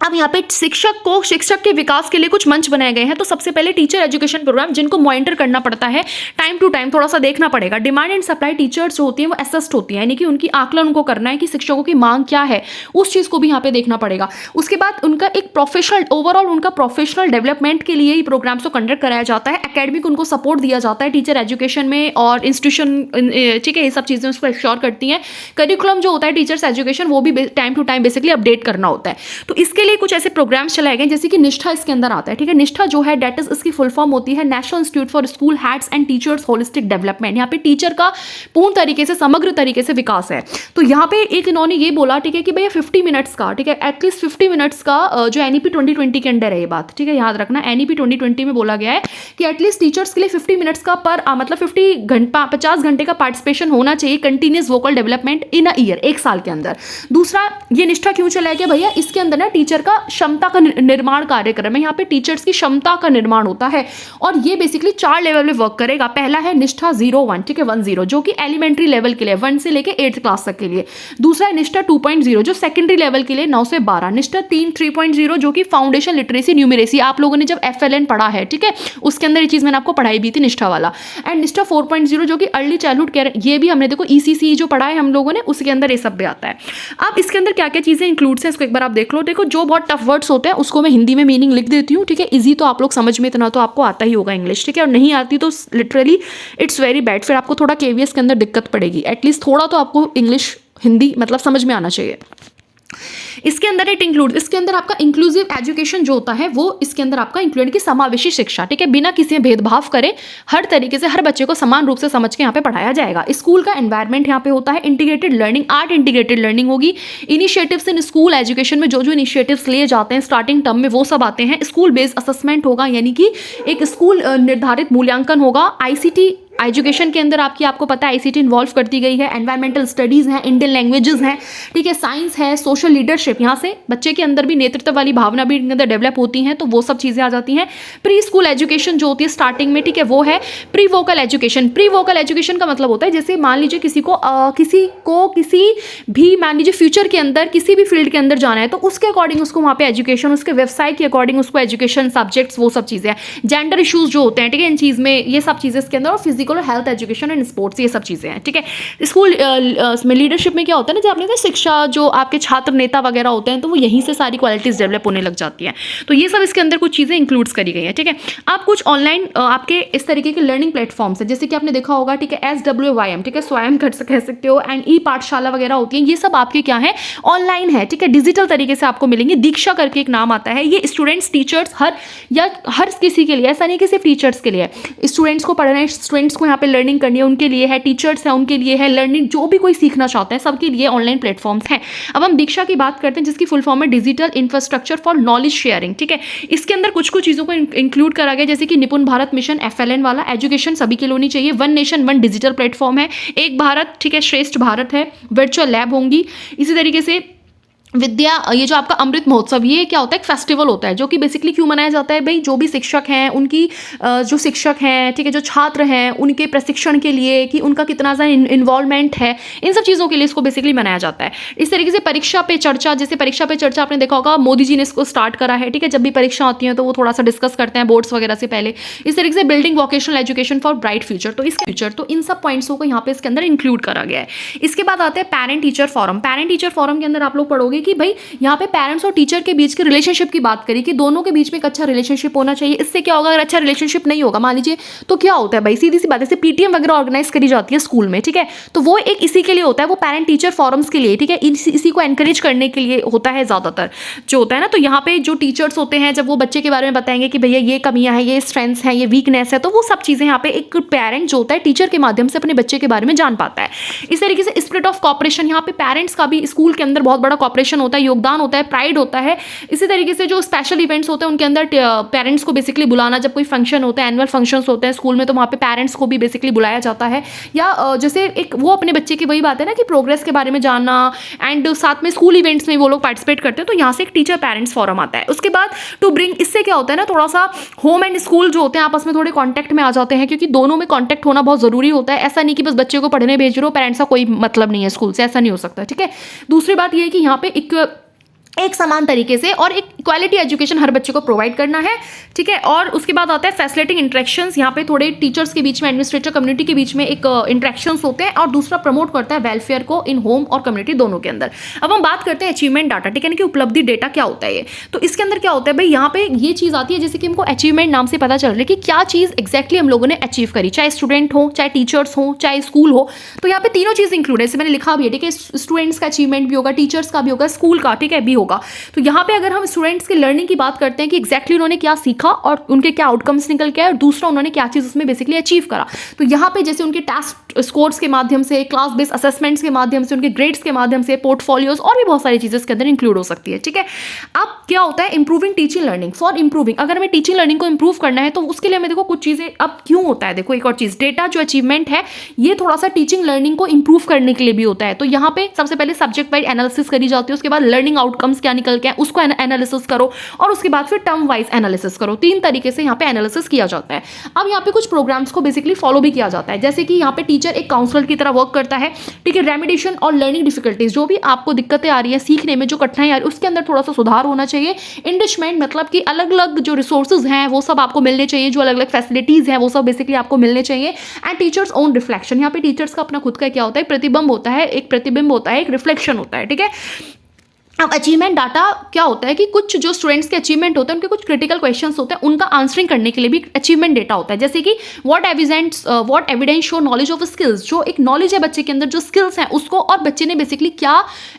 अब यहाँ पे शिक्षक के विकास के लिए कुछ मंच बनाए गए हैं। तो सबसे पहले टीचर एजुकेशन प्रोग्राम, जिनको मॉनिटर करना पड़ता है टाइम टू टाइम, थोड़ा सा देखना पड़ेगा। डिमांड एंड सप्लाई टीचर्स जो होती हैं वो असेस्ड होती है, यानी कि उनकी आकलन उनको करना है कि शिक्षकों की मांग क्या है, उस चीज़ को भी यहाँ पे देखना पड़ेगा। उसके बाद उनका एक प्रोफेशनल, ओवरऑल उनका प्रोफेशनल डेवलपमेंट के लिए ही प्रोग्राम्स को कंडक्ट कराया जाता है। एकेडमिक उनको सपोर्ट दिया जाता है टीचर एजुकेशन में, और इंस्टीट्यूशन, ठीक है, ये सब चीज़ें उसको एक्श्योर करती हैं। करिकुलम जो होता है टीचर्स एजुकेशन, वो भी time to time basically update करना होता है। तो इसके कुछ ऐसे प्रोग्राम्स चलाए गए, जैसे कि निष्ठा इसके अंदर आता है, ठीक है। निष्ठा जो है, डेट इज, इसकी फुल फॉर्म होती है national institute for school heads and teachers holistic development. यहाँ पे टीचर का पूर्ण तरीके से, समग्र तरीके से विकास है। तो यहाँ पे एक इन्होंने ये बोला, ठीक है, कि भैया 50 मिनट्स का, ठीक है, एटलीस्ट 50 मिनट्स का जो एनईपी 2020 के अंडर है ये बात, ठीक है, याद रखना। एनईपी 2020 में बोला गया है कि एटलीस्ट टीचर्स के लिए 50 मिनट्स का मतलब 50 घंटे का पार्टिसिपेशन होना चाहिए, continuous vocal development in a year, एक साल के अंदर। दूसरा, ये निष्ठा क्यों चलाया गया भैया, इसके अंदर ना टीचर का क्षमता का निर्माण कार्यक्रम है। यहाँ पे टीचर्स की क्षमता का निर्माण होता है, और ये बेसिकली 4 लेवल में वर्क करेगा। पहला है निष्ठा 01, ठीक है, 10, जो कि एलिमेंट्री लेवल के लिए 1 से लेके 8th क्लास तक के लिए। दूसरा है निष्ठा 2.0, जो सेकेंडरी लेवल के लिए 9 से 12। निष्ठा 3.0, जो कि फाउंडेशन लिटरेसी न्यूमरेसी, आप लोगों ने जब FLN पढ़ा है, ठीक है, उसके अंदर ये चीज़ मैंने आपको पढ़ाई भी थी, निष्ठा वाला। एंड निष्ठा 4.0, जो कि अर्ली चाइल्डहुड केयर, ये भी हमने देखो ECC जो पढ़ा है हम लोगों ने, उसके अंदर ये सब भी आता है। अब इसके अंदर क्या क्या चीज़ें इंक्लूड्स है, इसको एक बार आप देख लो। देखो, जो बहुत टफ वर्ड्स होते हैं उसको मैं हिंदी में मीनिंग लिख देती हूँ, ठीक है। इजी तो आप लोग समझ में, इतना तो आपको आता ही होगा इंग्लिश, ठीक है, और नहीं आती तो लिटरली इट्स वेरी बैड, फिर आपको थोड़ा KVS के अंदर दिक्कत पड़ेगी। एटलीस्ट थोड़ा तो आपको इंग्लिश, हिंदी मतलब समझ में आना चाहिए। इसके अंदर इट इंक्लूड, इसके अंदर आपका इंक्लूसिव एजुकेशन जो होता है वो इसके अंदर आपका इंक्लूड की समावेशी शिक्षा, ठीक है, बिना किसी में भेदभाव करे, हर तरीके से हर बच्चे को समान रूप से समझ के यहाँ पे पढ़ाया जाएगा। स्कूल का एनवायरनमेंट यहाँ पे होता है integrated learning, art integrated learning होगी। इनिशिएटिव्स इन स्कूल एजुकेशन में जो इनिशिएटिव्स लिए जाते हैं स्टार्टिंग टर्म में, वो सब आते हैं। स्कूल बेस्ड असेसमेंट होगा, यानी कि एक स्कूल निर्धारित मूल्यांकन होगा। ICT एजुकेशन के अंदर आपको पता है ICT इन्वॉल्व करती गई है। एनवायरमेंटल स्टडीज़ हैं, इंडियन लैंग्वेजेस हैं, ठीक है, साइंस है, सोशल लीडरशिप, यहाँ से बच्चे के अंदर भी नेतृत्व वाली भावना भी इनके अंदर डेवलप होती हैं, तो वो सब चीज़ें आ जाती हैं। प्री स्कूल एजुकेशन जो होती है स्टार्टिंग में, ठीक है, वो है pre vocal education. Pre vocal education का मतलब होता है, जैसे मान लीजिए किसी भी मान लीजिए फ्यूचर के अंदर किसी भी फील्ड के अंदर जाना है, तो उसके अकॉर्डिंग उसको वहाँ पे एजुकेशन, उसके व्यवसाय के अकॉर्डिंग उसको एजुकेशन सब्जेक्ट्स, वो सब चीज़ें हैं। जेंडर इशूज़ जो होते हैं, ठीक है, इन चीज़ में ये सब चीज़ें इसके अंदर, और फिजिकल और हेल्थ एजुकेशन एंड स्पोर्ट्स, ये सब चीज़ें हैं, ठीक है। स्कूल में लीडरशिप में क्या होता है ना, जब आपने कहा शिक्षा, जो आपके छात्र नेता वगैरह होते हैं, तो वो यहीं से सारी क्वालिटीज़ डेवलप होने लग जाती हैं। तो ये सब इसके अंदर कुछ चीज़ें इंक्लूड्स करी गई हैं, ठीक है। आप कुछ ऑनलाइन आपके इस तरीके के लर्निंग प्लेटफॉर्म्स है, जैसे कि आपने देखा होगा, ठीक है, SWYM, ठीक है, स्वयं कह सकते हो, एंड पाठशाला वगैरह होती है। ये सब आपके क्या है, ऑनलाइन है, ठीक है, डिजिटल तरीके से आपको मिलेंगे। दीक्षा करके एक नाम आता है, ये स्टूडेंट्स, टीचर्स, हर किसी के लिए, ऐसा नहीं कि सिर्फ टीचर्स के लिए, स्टूडेंट्स को पढ़ना है, स्टूडेंट्स को यहाँ पे लर्निंग करनी है, उनके लिए है, टीचर्स है उनके लिए है, लर्निंग जो भी कोई सीखना चाहता है सबके लिए ऑनलाइन प्लेटफॉर्म्स हैं। अब हम दीक्षा की बात करते हैं, जिसकी फुल फॉर्म है digital infrastructure for knowledge sharing, ठीक है। इसके अंदर कुछ चीज़ों को इंक्लूड करा गया, जैसे कि निपुण भारत मिशन FLN वाला, एजुकेशन सभी के लिए होनी चाहिए। 1 नेशन 1 डिजिटल प्लेटफॉर्म है, एक भारत, ठीक है, श्रेष्ठ भारत है, वर्चुअल लैब होंगी। इसी तरीके से विद्या, ये जो आपका अमृत महोत्सव, ये क्या होता है, एक फेस्टिवल होता है जो कि बेसिकली क्यों मनाया जाता है भाई, जो भी शिक्षक हैं उनकी जो शिक्षक हैं, ठीक है, जो छात्र हैं उनके प्रशिक्षण के लिए कि उनका कितना ज़्यादा इन्वॉल्वमेंट है, इन सब चीज़ों के लिए इसको बेसिकली मनाया जाता है। इस तरीके से परीक्षा पे चर्चा, जैसे परीक्षा पे चर्चा आपने देखा होगा, मोदी जी ने इसको स्टार्ट करा है, ठीक है, जब भी परीक्षा होती है तो वो थोड़ा सा डिस्कस करते हैं बोर्ड्स वगैरह से पहले। इस तरीके से building vocational education for bright future, तो इन सब पॉइंट्सों को यहाँ पे इसके अंदर इंक्लूड करा गया है। इसके बाद आते हैं parent teacher forum. Parent teacher forum के अंदर आप लोग पढ़ोगे कि भाई यहाँ पे पेरेंट्स और टीचर के बीच के रिलेशनशिप की बात करी कि दोनों के बीच में एक अच्छा रिलेशनशिप होना चाहिए। इससे क्या होगा, अगर अच्छा रिलेशनशिप नहीं होगा मान लीजिए, तो क्या होता है भाई, सीधी सी बात है, जैसे पीटीएम वगैरह ऑर्गेनाइज करी जाती है स्कूल में, ठीक है, तो वो एक इसी के लिए होता है, वो पेरेंट टीचर फोरम्स के लिए, ठीक है, इसी को एनकरेज करने के लिए होता है ज़्यादातर जो होता है ना। तो यहाँ पे जो टीचर्स होते हैं जब वो बच्चे के बारे में बताएंगे कि भैया ये कमियां हैं, ये स्ट्रेंथ्स हैं, ये वीकनेस है, तो वो सब चीज़ें यहाँ पे एक पेरेंट जो होता है टीचर के माध्यम से अपने बच्चे के बारे में जान पाता है। इस तरीके से स्पिरिट ऑफ कॉपरेशन, यहाँ पे पेरेंट्स का भी स्कूल के अंदर बहुत बड़ा कॉपरेशन होता है, योगदान होता है, प्राइड होता है। इसी तरीके से जो स्पेशल इवेंट्स होते हैं उनके अंदर पेरेंट्स को बेसिकली बुलाना, जब कोई फंक्शन होता है, एनुअल फंक्शंस होते हैं स्कूल में, तो वहाँ पे पेरेंट्स को भी बेसिकली बुलाया जाता है। या जैसे एक वो अपने बच्चे की वही बात है ना कि प्रोग्रेस के बारे में जानना, एंड साथ में स्कूल इवेंट्स में वो लोग पार्टिसिपेट करते हैं, तो यहाँ से एक टीचर पेरेंट्स फोरम आता है। उसके बाद टू ब्रिंग, इससे क्या होता है ना, थोड़ा सा होम एंड स्कूल जो होते हैं आपस में थोड़े कॉन्टैक्ट में आ जाते हैं, क्योंकि दोनों में कॉन्टैक्ट होना बहुत जरूरी होता है। ऐसा नहीं कि बस बच्चे को पढ़ने भेज रहे हो, पेरेंट्स का कोई मतलब नहीं है स्कूल से, ऐसा नहीं हो सकता, ठीक है। दूसरी बात ये है कि यहाँ पे एक समान तरीके से और एक क्वालिटी एजुकेशन हर बच्चे को प्रोवाइड करना है, ठीक है। और उसके बाद आता है फैसिलिटिंग इंटरेक्शंस, यहाँ पे थोड़े टीचर्स के बीच में, एडमिनिस्ट्रेटर कम्युनिटी के बीच में एक इंटरेक्शंस होते हैं, और दूसरा प्रमोट करता है वेलफेयर को इन होम और कम्युनिटी दोनों के अंदर। अब हम बात करते हैं अचीवमेंट डाटा, ठीक है ना, कि उपलब्धि डेटा क्या होता है ये। तो इसके अंदर क्या होता है भाई, यहाँ पे ये चीज़ आती है जैसे कि हमको अचीवमेंट नाम से पता चल रहा है कि क्या चीज़ एक्जैक्टली हम लोगों ने अचीव करी, चाहे स्टूडेंट हो, चाहे टीचर्स हो, चाहे स्कूल हो। तो यहाँ पे तीनों चीज़ इंक्लूड है, जैसे मैंने लिखा भी है, ठीक है, स्टूडेंट्स का अचीवमेंट भी होगा, टीचर्स का भी होगा, स्कूल का, ठीक है, भी होगा। तो यहाँ पे अगर हम स्टूडेंट्स की लर्निंग की बात करते हैं कि एग्जैक्टली उन्होंने क्या सीखा और उनके क्या आउटकम्स निकल के आए, और दूसरा उन्होंने क्या चीज़ उसमें बेसिकली अचीव करा, तो यहाँ पे जैसे उनके टेस्ट स्कोर्स के माध्यम से, क्लास बेस्ड असेसमेंट्स के माध्यम से, उनके ग्रेड्स के माध्यम से, पोर्टफोलियोज और भी बहुत सारी चीज़ें इसके अंदर इंक्लूड हो सकती है, ठीक है। अब क्या होता है, improving teaching learning, for improving, अगर हमें टीचिंग लर्निंग को इंप्रूव करना है तो उसके लिए हमें देखो कुछ चीज़ें, अब क्यों होता है, देखो एक और चीज़, डेटा जो अचीवमेंट है ये थोड़ा सा टीचिंग लर्निंग को इंप्रूव करने के लिए भी होता है। तो यहाँ पे सबसे पहले सब्जेक्ट वाइज एनालिसिस करी जाती है, उसके बाद लर्निंग आउटकम्स क्या निकल के उसको एनालिसिस करो, और उसके बाद फिर टर्म वाइज एनालिसिस करो। तीन तरीके से यहाँ पे एनालिसिस किया जाता है। अब यहाँ पे कुछ प्रोग्राम्स को बेसिकली फॉलो भी किया जाता है, जैसे कि यहाँ पे टीचर एक काउंसलर की तरह वर्क करता है, ठीक है। रेमेडिएशन और लर्निंग डिफिकल्टीज, जो भी आपको दिक्कतें आ रही है सीखने में, जो कठिनाई आ रही है उसके अंदर थोड़ा सा सुधार होना चाहिए। इनरिचमेंट मतलब कि अलग अलग जो रिसोर्सेज हैं वो सब आपको मिलने चाहिए, जो अलग अलग फैसिलिटीज हैं वो सब बेसिकली आपको मिलने चाहिए। एंड टीचर्स ओन रिफ्लेक्शन, यहाँ पे टीचर्स का अपना खुद का क्या होता है, प्रतिबिंब होता है, एक प्रतिबिंब होता है, एक रिफ्लेक्शन होता है, ठीक है। अब अचीवमेंट डाटा क्या होता है कि कुछ जो स्टूडेंट्स के अचीवमेंट होते हैं उनके कुछ क्रिटिकल क्वेश्चंस होते हैं, उनका आंसरिंग करने के लिए भी अचीवमेंट डेटा होता है, जैसे कि what evidence show knowledge of skills, जो एक नॉलेज है बच्चे के अंदर, जो स्किल्स हैं उसको, और बच्चे ने बेसिकली क्या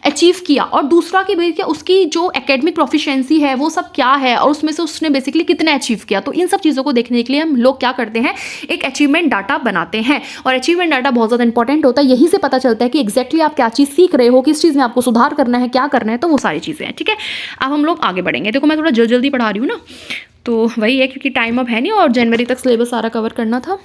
अचीव किया, और दूसरा कि भाई क्या उसकी जो एकेडमिक प्रोफिशिएंसी है वो सब क्या है, और उसमें से उसने बेसिकली कितने अचीव किया। तो इन सब चीज़ों को देखने के लिए हम लोग क्या करते हैं, एक अचीवमेंट डाटा बनाते हैं। और अचीवमेंट डाटा बहुत ज़्यादा इंपॉर्टेंट होता है, यहीं से पता चलता है कि एक्जैक्टली आप क्या चीज़ सीख रहे हो, किस चीज़ में आपको सुधार करना है, क्या करना है, तो वो सारी चीज़ें हैं, ठीक है। अब हम लोग आगे बढ़ेंगे। देखो मैं थोड़ा जल्दी पढ़ा रही हूँ ना, तो वही है क्योंकि टाइम अब है नहीं और जनवरी तक सिलेबस सारा कवर करना था।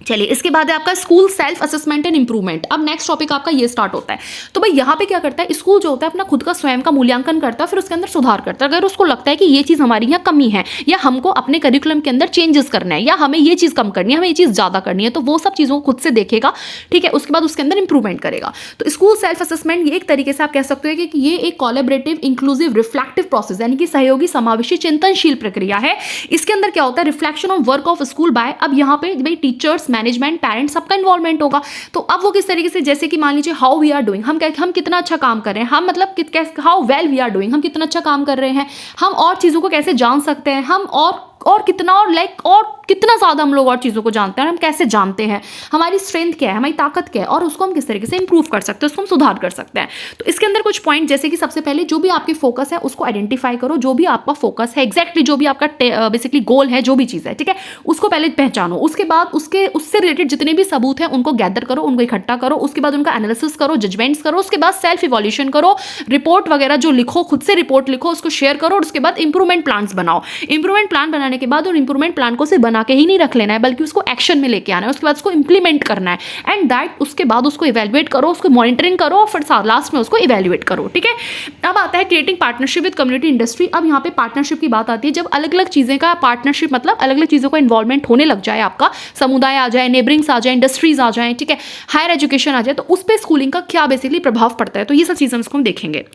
चलिए, इसके बाद है आपका school self assessment and improvement. अब नेक्स्ट टॉपिक आपका ये स्टार्ट होता है। तो भाई यहाँ पे क्या करता है, स्कूल जो होता है अपना खुद का स्वयं का मूल्यांकन करता है, फिर उसके अंदर सुधार करता है। अगर उसको लगता है कि ये चीज़ हमारी यहाँ कमी है, या हमको अपने करिकुलम के अंदर चेंजेस करना है, या हमें ये चीज़ कम करनी है, हमें ये चीज़ ज़्यादा करनी है, तो वो सब चीज़ों को खुद से देखेगा, ठीक है। उसके बाद उसके अंदर इंप्रूवमेंट करेगा। तो स्कूल सेल्फ असेसमेंट ये एक तरीके से आप कह सकते हो कि ये एक कोलैबोरेटिव, इंक्लूसिव, रिफ्लेक्टिव प्रोसेस, यानी कि सहयोगी, समावेशी, चिंतनशील प्रक्रिया है। इसके अंदर क्या होता है, reflection of work of school by, अब यहाँ पे भाई टीचर्स, मैनेजमेंट, पेरेंट्स सबका इन्वॉल्वमेंट होगा। तो अब वो किस तरीके से, जैसे कि मान लीजिए हाउ वी आर डूइंग, हम कितना अच्छा काम कर रहे हैं, हम मतलब how well we are doing, हम कितना अच्छा काम कर रहे हैं, हम और चीज़ों को कैसे जान सकते हैं, हम और कितना और कितना ज़्यादा हम लोग और चीज़ों को जानते हैं, हम कैसे जानते हैं, हमारी स्ट्रेंथ क्या है, हमारी ताकत क्या है, और उसको हम किस तरीके से इंप्रूव कर सकते हैं, उसको हम सुधार कर सकते हैं। तो इसके अंदर कुछ पॉइंट, जैसे कि सबसे पहले जो भी आपके फोकस है उसको आइडेंटिफाई करो, जो भी आपका फोकस है एग्जैक्टली, जो भी आपका बेसिकली गोल है, जो भी चीज़ है, ठीक है, उसको पहले पहचानो। उसके बाद उससे रिलेटेड जितने भी सबूत हैं उनको गैदर करो, उनको इकट्ठा करो, उसके बाद उनका एनालिसिस करो, जजमेंट्स करो, उसके बाद सेल्फ इवोल्यूशन करो, रिपोर्ट वगैरह जो लिखो, खुद से रिपोर्ट लिखो, उसको शेयर करो, और उसके बाद इंप्रूवमेंट प्लान्स बनाओ। इंप्रूवमेंट प्लान बनाने करने के बाद और इंप्रूवमेंट प्लान को सिर्फ बना के ही नहीं रख लेना है, बल्कि उसको एक्शन में लेके आना है, उसके बाद उसको इंप्लीमेंट करना है, एंड दैट उसके बाद उसको इवेल्युएट करो, उसको मॉनिटरिंग करो और फिर लास्ट में उसको इवेल्युएट करो। ठीक है, अब आता है creating partnership with community industry. अब यहाँ पे पार्टनरशिप की बात आती है, जब अलग अलग चीज़ें का पार्टनरशिप मतलब अलग अलग चीज़ों का इन्वॉल्वमेंट होने लग जाए, आपका समुदाय आ जाए, नेबरिंग्स आ जाए, इंडस्ट्रीज आ जाए, ठीक है, हायर एजुकेशन आ जाए, तो उस पर स्कूलिंग का क्या बेसिकली प्रभाव पड़ता है, तो ये सब चीज़ें हम देखेंगे।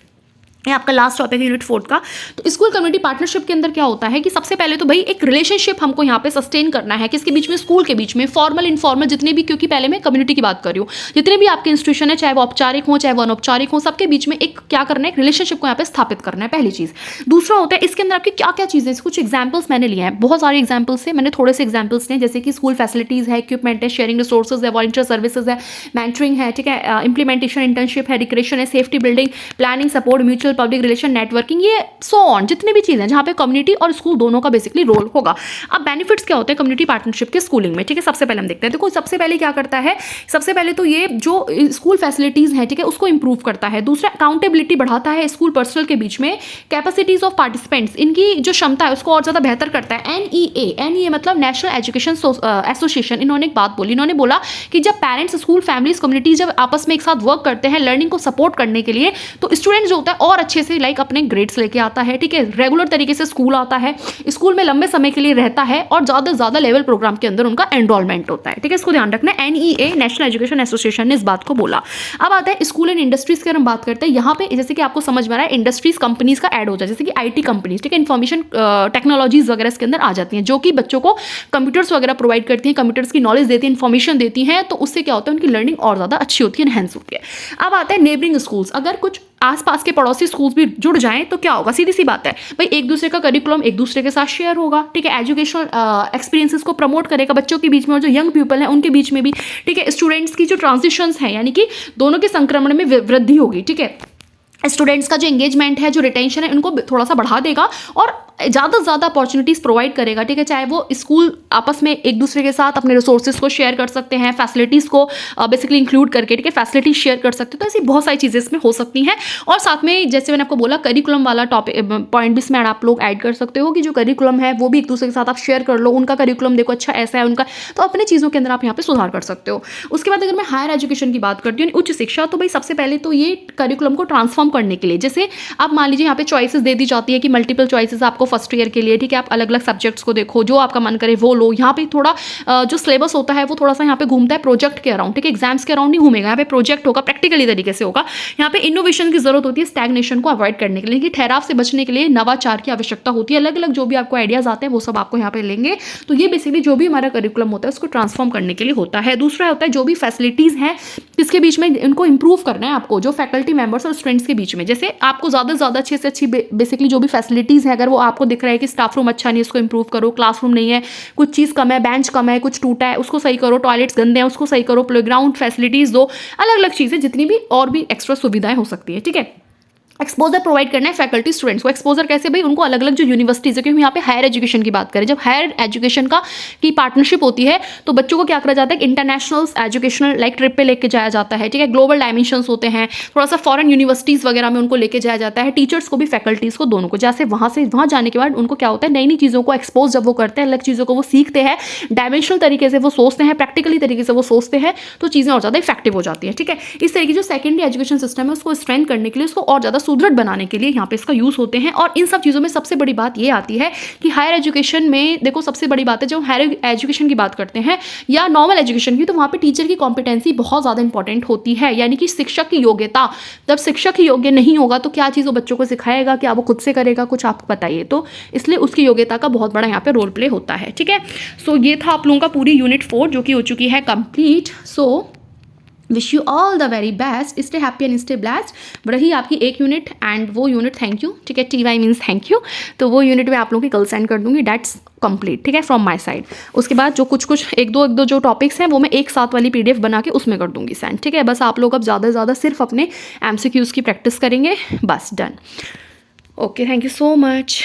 ये आपका लास्ट टॉपिक है यूनिट 4 का। तो स्कूल कम्युनिटी पार्टनरशिप के अंदर क्या होता है कि सबसे पहले तो भाई एक रिलेशनशिप हमको यहाँ पे सस्टेन करना है, किसके बीच में, स्कूल के बीच में, फॉर्मल इनफॉर्मल जितने भी, क्योंकि पहले मैं कम्युनिटी की बात कर रही हूँ, जितने भी आपके इंस्टीट्यूशन है, चाहे वो औपचारिक हो चाहे वो अनौपचारिक हो, सबके बीच में एक क्या करना है, एक रिलेशनशिप को यहाँ पे स्थापित करना है, पहली चीज़। दूसरा होता है इसके अंदर आपकी क्या क्या चीज़ें, कुछ एग्जाम्पल्स मैंने लिए हैं, बहुत सारे एग्जाम्पल्स हैं, मैंने थोड़े से एग्जाम्पल्स लिए, जैसे कि स्कूल फैसिलिटीज़ है, इक्विपमेंट है, शेयरिंग रिसोर्सेज है, वॉलंटियर सर्विसेज है, मेंटरिंग है, ठीक है, इंप्लीमेंटेशन, इंटर्नशिप है, रिक्रिएशन है, safety building, planning, support, mutual public relation, working, ये सो ऑन, जितनी भी चीजें जहां पे कम्युनिटी और स्कूल दोनों का बेसिकली रोल होगा। अब बेनिफिट्स क्या होते हैं कम्युनिटी पार्टनरशिप के स्कूलिंग में, ठीक है, सबसे पहले हम देखते हैं। देखो सबसे पहले क्या करता है, सबसे पहले तो ये जो स्कूल फैसिलिटीज हैं, ठीक है, उसको इंप्रूव करता है। दूसरा अकाउंटेबिलिटी बढ़ाता है स्कूल पर्सनल के बीच में, कैपेसिटीज ऑफ पार्टिसिपेंट्स, इनकी जो क्षमता है उसको और ज्यादा बेहतर करता है। एनईए मतलब नेशनल एजुकेशन एसोसिएशन, इन्होंने एक बात बोली, इन्होंने बोला कि जब पेरेंट्स, स्कूल, फैमिलीज, कम्युनिटीज जब आपस में एक साथ वर्क करते हैं लर्निंग को सपोर्ट करने के लिए, तो स्टूडेंट जो होता है और अच्छे से अपने ग्रेड्स लेके आता है, ठीक है, रेगुलर तरीके से स्कूल आता है, स्कूल में लंबे समय के लिए रहता है और ज़्यादा से ज़्यादा लेवल प्रोग्राम के अंदर उनका एनरोलमेंट होता है, ठीक है, इसको ध्यान रखना है। एनईए नेशनल एजुकेशन एसोसिएशन ने इस बात को बोला। अब आता है स्कूल एंड इंडस्ट्रीज की हम बात करते हैं, यहाँ पे जैसे कि आपको समझ में आ रहा है इंडस्ट्रीज कंपनीज का ऐड हो जाए, जैसे कि आईटी कंपनीज, ठीक है, इन्फॉर्मेशन टेक्नोलॉजीज वगैरह इसके अंदर आ जाती हैं, जो कि बच्चों को कंप्यूटर्स वगैरह प्रोवाइड करती हैं, कंप्यूटर्स की नॉलेज देती हैं, इन्फॉर्मेशन देती हैं, तो उससे क्या होता है उनकी लर्निंग और ज़्यादा अच्छी होती है, एनहेंस होती है। अब आता है नेबरिंग स्कूल्स, अगर कुछ आसपास के पड़ोसी स्कूल्स भी जुड़ जाएं तो क्या होगा, सीधी सी बात है भाई, एक दूसरे का करिकुलम एक दूसरे के साथ शेयर होगा, ठीक है, एजुकेशनल एक्सपीरियंसेस को प्रमोट करेगा बच्चों के बीच में और जो यंग पीपल है उनके बीच में भी, ठीक है, स्टूडेंट्स की जो ट्रांजिशंस हैं यानी कि दोनों के संक्रमण में वृद्धि होगी, ठीक है, स्टूडेंट्स का जो एंगेजमेंट है, जो रिटेंशन है, उनको थोड़ा सा बढ़ा देगा और ज़्यादा से ज़्यादा अपॉर्चुनिटीज़ प्रोवाइड करेगा, ठीक है, चाहे वो स्कूल आपस में एक दूसरे के साथ अपने रिसोर्सेज को शेयर कर सकते हैं, फैसिलिटीज़ को बेसिकली इंक्लूड करके, ठीक है, फैसिलिटीज शेयर कर सकते हैं, तो ऐसी बहुत सारी चीज़ें इसमें हो सकती हैं। और साथ में जैसे मैंने आपको बोला करिकुलम वाला टॉपिक पॉइंट भी इसमें आप लोग ऐड कर सकते हो कि जो करिकुलम है वो भी एक दूसरे के साथ आप शेयर कर लो, उनका करिकुलम देखो अच्छा ऐसा है उनका, तो अपने चीज़ों के अंदर आप यहाँ पे सुधार कर सकते हो। उसके बाद अगर मैं हायर एजुकेशन की बात करती हूँ, उच्च शिक्षा, तो भाई सबसे पहले तो ये करिकुलम को ट्रांसफॉर्म करने के लिए, जैसे आप मान लीजिए यहाँ पे चॉइसेस दे दी जाती है कि मल्टीपल चॉइसेस आपको फर्स्ट ईयर के लिए, ठीक है, आप अलग अलग सब्जेक्ट्स को देखो, जो आपका मन करे वो लो। यहाँ पे थोड़ा जो सिलेबस होता है वो थोड़ा सा यहाँ पे घूमता है प्रोजेक्ट के अराउंड, ठीक है, एग्जाम्स के अराउंड नहीं घूमेगा, यहाँ पे प्रोजेक्ट होगा, प्रैक्टिकली तरीके से होगा। यहाँ पे इनोवेशन की जरूरत होती है, स्टैग्नेशन को अवॉइड करने के लिए, कि ठहराव से बचने के लिए नवाचार की आवश्यकता होती है। अलग अलग जो भी आपको आइडियाज आते हैं वो सब आपको यहाँ पे लेंगे, तो ये बेसिकली जो भी हमारा करिकुलम होता है उसको ट्रांसफॉर्म करने के लिए होता है। दूसरा होता है जो भी फैसिलिटीज हैं इसके बीच में इनको इंप्रूव करना है आपको, जो फैकल्टी मेंबर्स और स्टूडेंट्स के बीच में, जैसे आपको ज़्यादा से ज़्यादा अच्छे से अच्छी बेसिकली जो भी फैसिलिटीज़ है, अगर वो आपको दिख रहा है कि स्टाफ रूम अच्छा नहीं है उसको इंप्रूव करो, क्लासरूम नहीं है, कुछ चीज़ कम है, बेंच कम है, कुछ टूटा है उसको सही करो, टॉयलेट्स गंदे हैं उसको सही करो, प्लेग्राउंड फैसिलिटीज़ दो, अलग अलग चीज़ें जितनी भी और भी एक्स्ट्रा सुविधाएं हो सकती है, ठीक है। एक्सपोजर प्रोवाइड करना है फैकल्टी स्टूडेंट्स को। एक्सपोजर कैसे भाई, उनको अलग अलग जो यूनिवर्सिटीज़ है, क्योंकि यहाँ पे हायर एजुकेशन की बात करें, जब हायर एजुकेशन की पार्टनरशिप होती है तो बच्चों को क्या करा जाता है, इंटरनेशनल एजुकेशनल ट्रिप पे लेके जाया जाता है, ठीक है, ग्लोबल डायमेंशंस होते हैं, थोड़ा सा फॉरेन यूनिवर्सिटीज़ वगैरह में उनको लेके जाया जाता है, टीचर्स को भी फैकल्टीज़ को दोनों को, जैसे वहाँ जाने के बाद उनको क्या होता है, नई नई चीज़ों को एक्सपोज जब वो करते हैं, अलग चीज़ों को वो सीखते हैं, डायमेंशनल तरीके से वो सोचते हैं, प्रैक्टिकली तरीके से वो सोचते हैं, तो चीज़ें और ज़्यादा इफेक्टिव हो जाती है, ठीक है। इस तरीके जो सेकेंडरी एजुकेशन सिस्टम है उसको स्ट्रेंथ करने के लिए, उसको और ज़्यादा सुदृढ़ बनाने के लिए यहाँ पे इसका यूज होते हैं। और इन सब चीज़ों में सबसे बड़ी बात ये आती है कि हायर एजुकेशन में देखो सबसे बड़ी बात है, जब हायर एजुकेशन की बात करते हैं या नॉर्मल एजुकेशन की, तो वहाँ पे टीचर की कॉम्पिटेंसी बहुत ज़्यादा इंपॉर्टेंट होती है, यानी कि शिक्षक की योग्यता। जब शिक्षक ही योग्य नहीं होगा तो क्या चीज़ वो बच्चों को सिखाएगा, क्या वो खुद से करेगा, कुछ आप बताइए। तो इसलिए उसकी योग्यता का बहुत बड़ा यहाँ पे रोल प्ले होता है, ठीक है। सो ये था आप लोगों का पूरी यूनिट 4 जो कि हो चुकी है complete. So wish you all the very best, stay happy and stay blessed. रही आपकी एक यूनिट एंड वो यूनिट थैंक यू, ठीक है, TY मीन्स थैंक यू, तो वो यूनिट मैं आप लोगों की कल सेंड कर दूंगी, डेट्स कंप्लीट, ठीक है, फ्रॉम माय साइड। उसके बाद जो कुछ एक दो जो टॉपिक्स हैं वो मैं एक साथ वाली PDF बना के उसमें कर दूंगी सेंड, ठीक है। बस आप लोग अब ज़्यादा से ज़्यादा सिर्फ अपने MCQs की प्रैक्टिस करेंगे, बस done. Okay, thank you so much.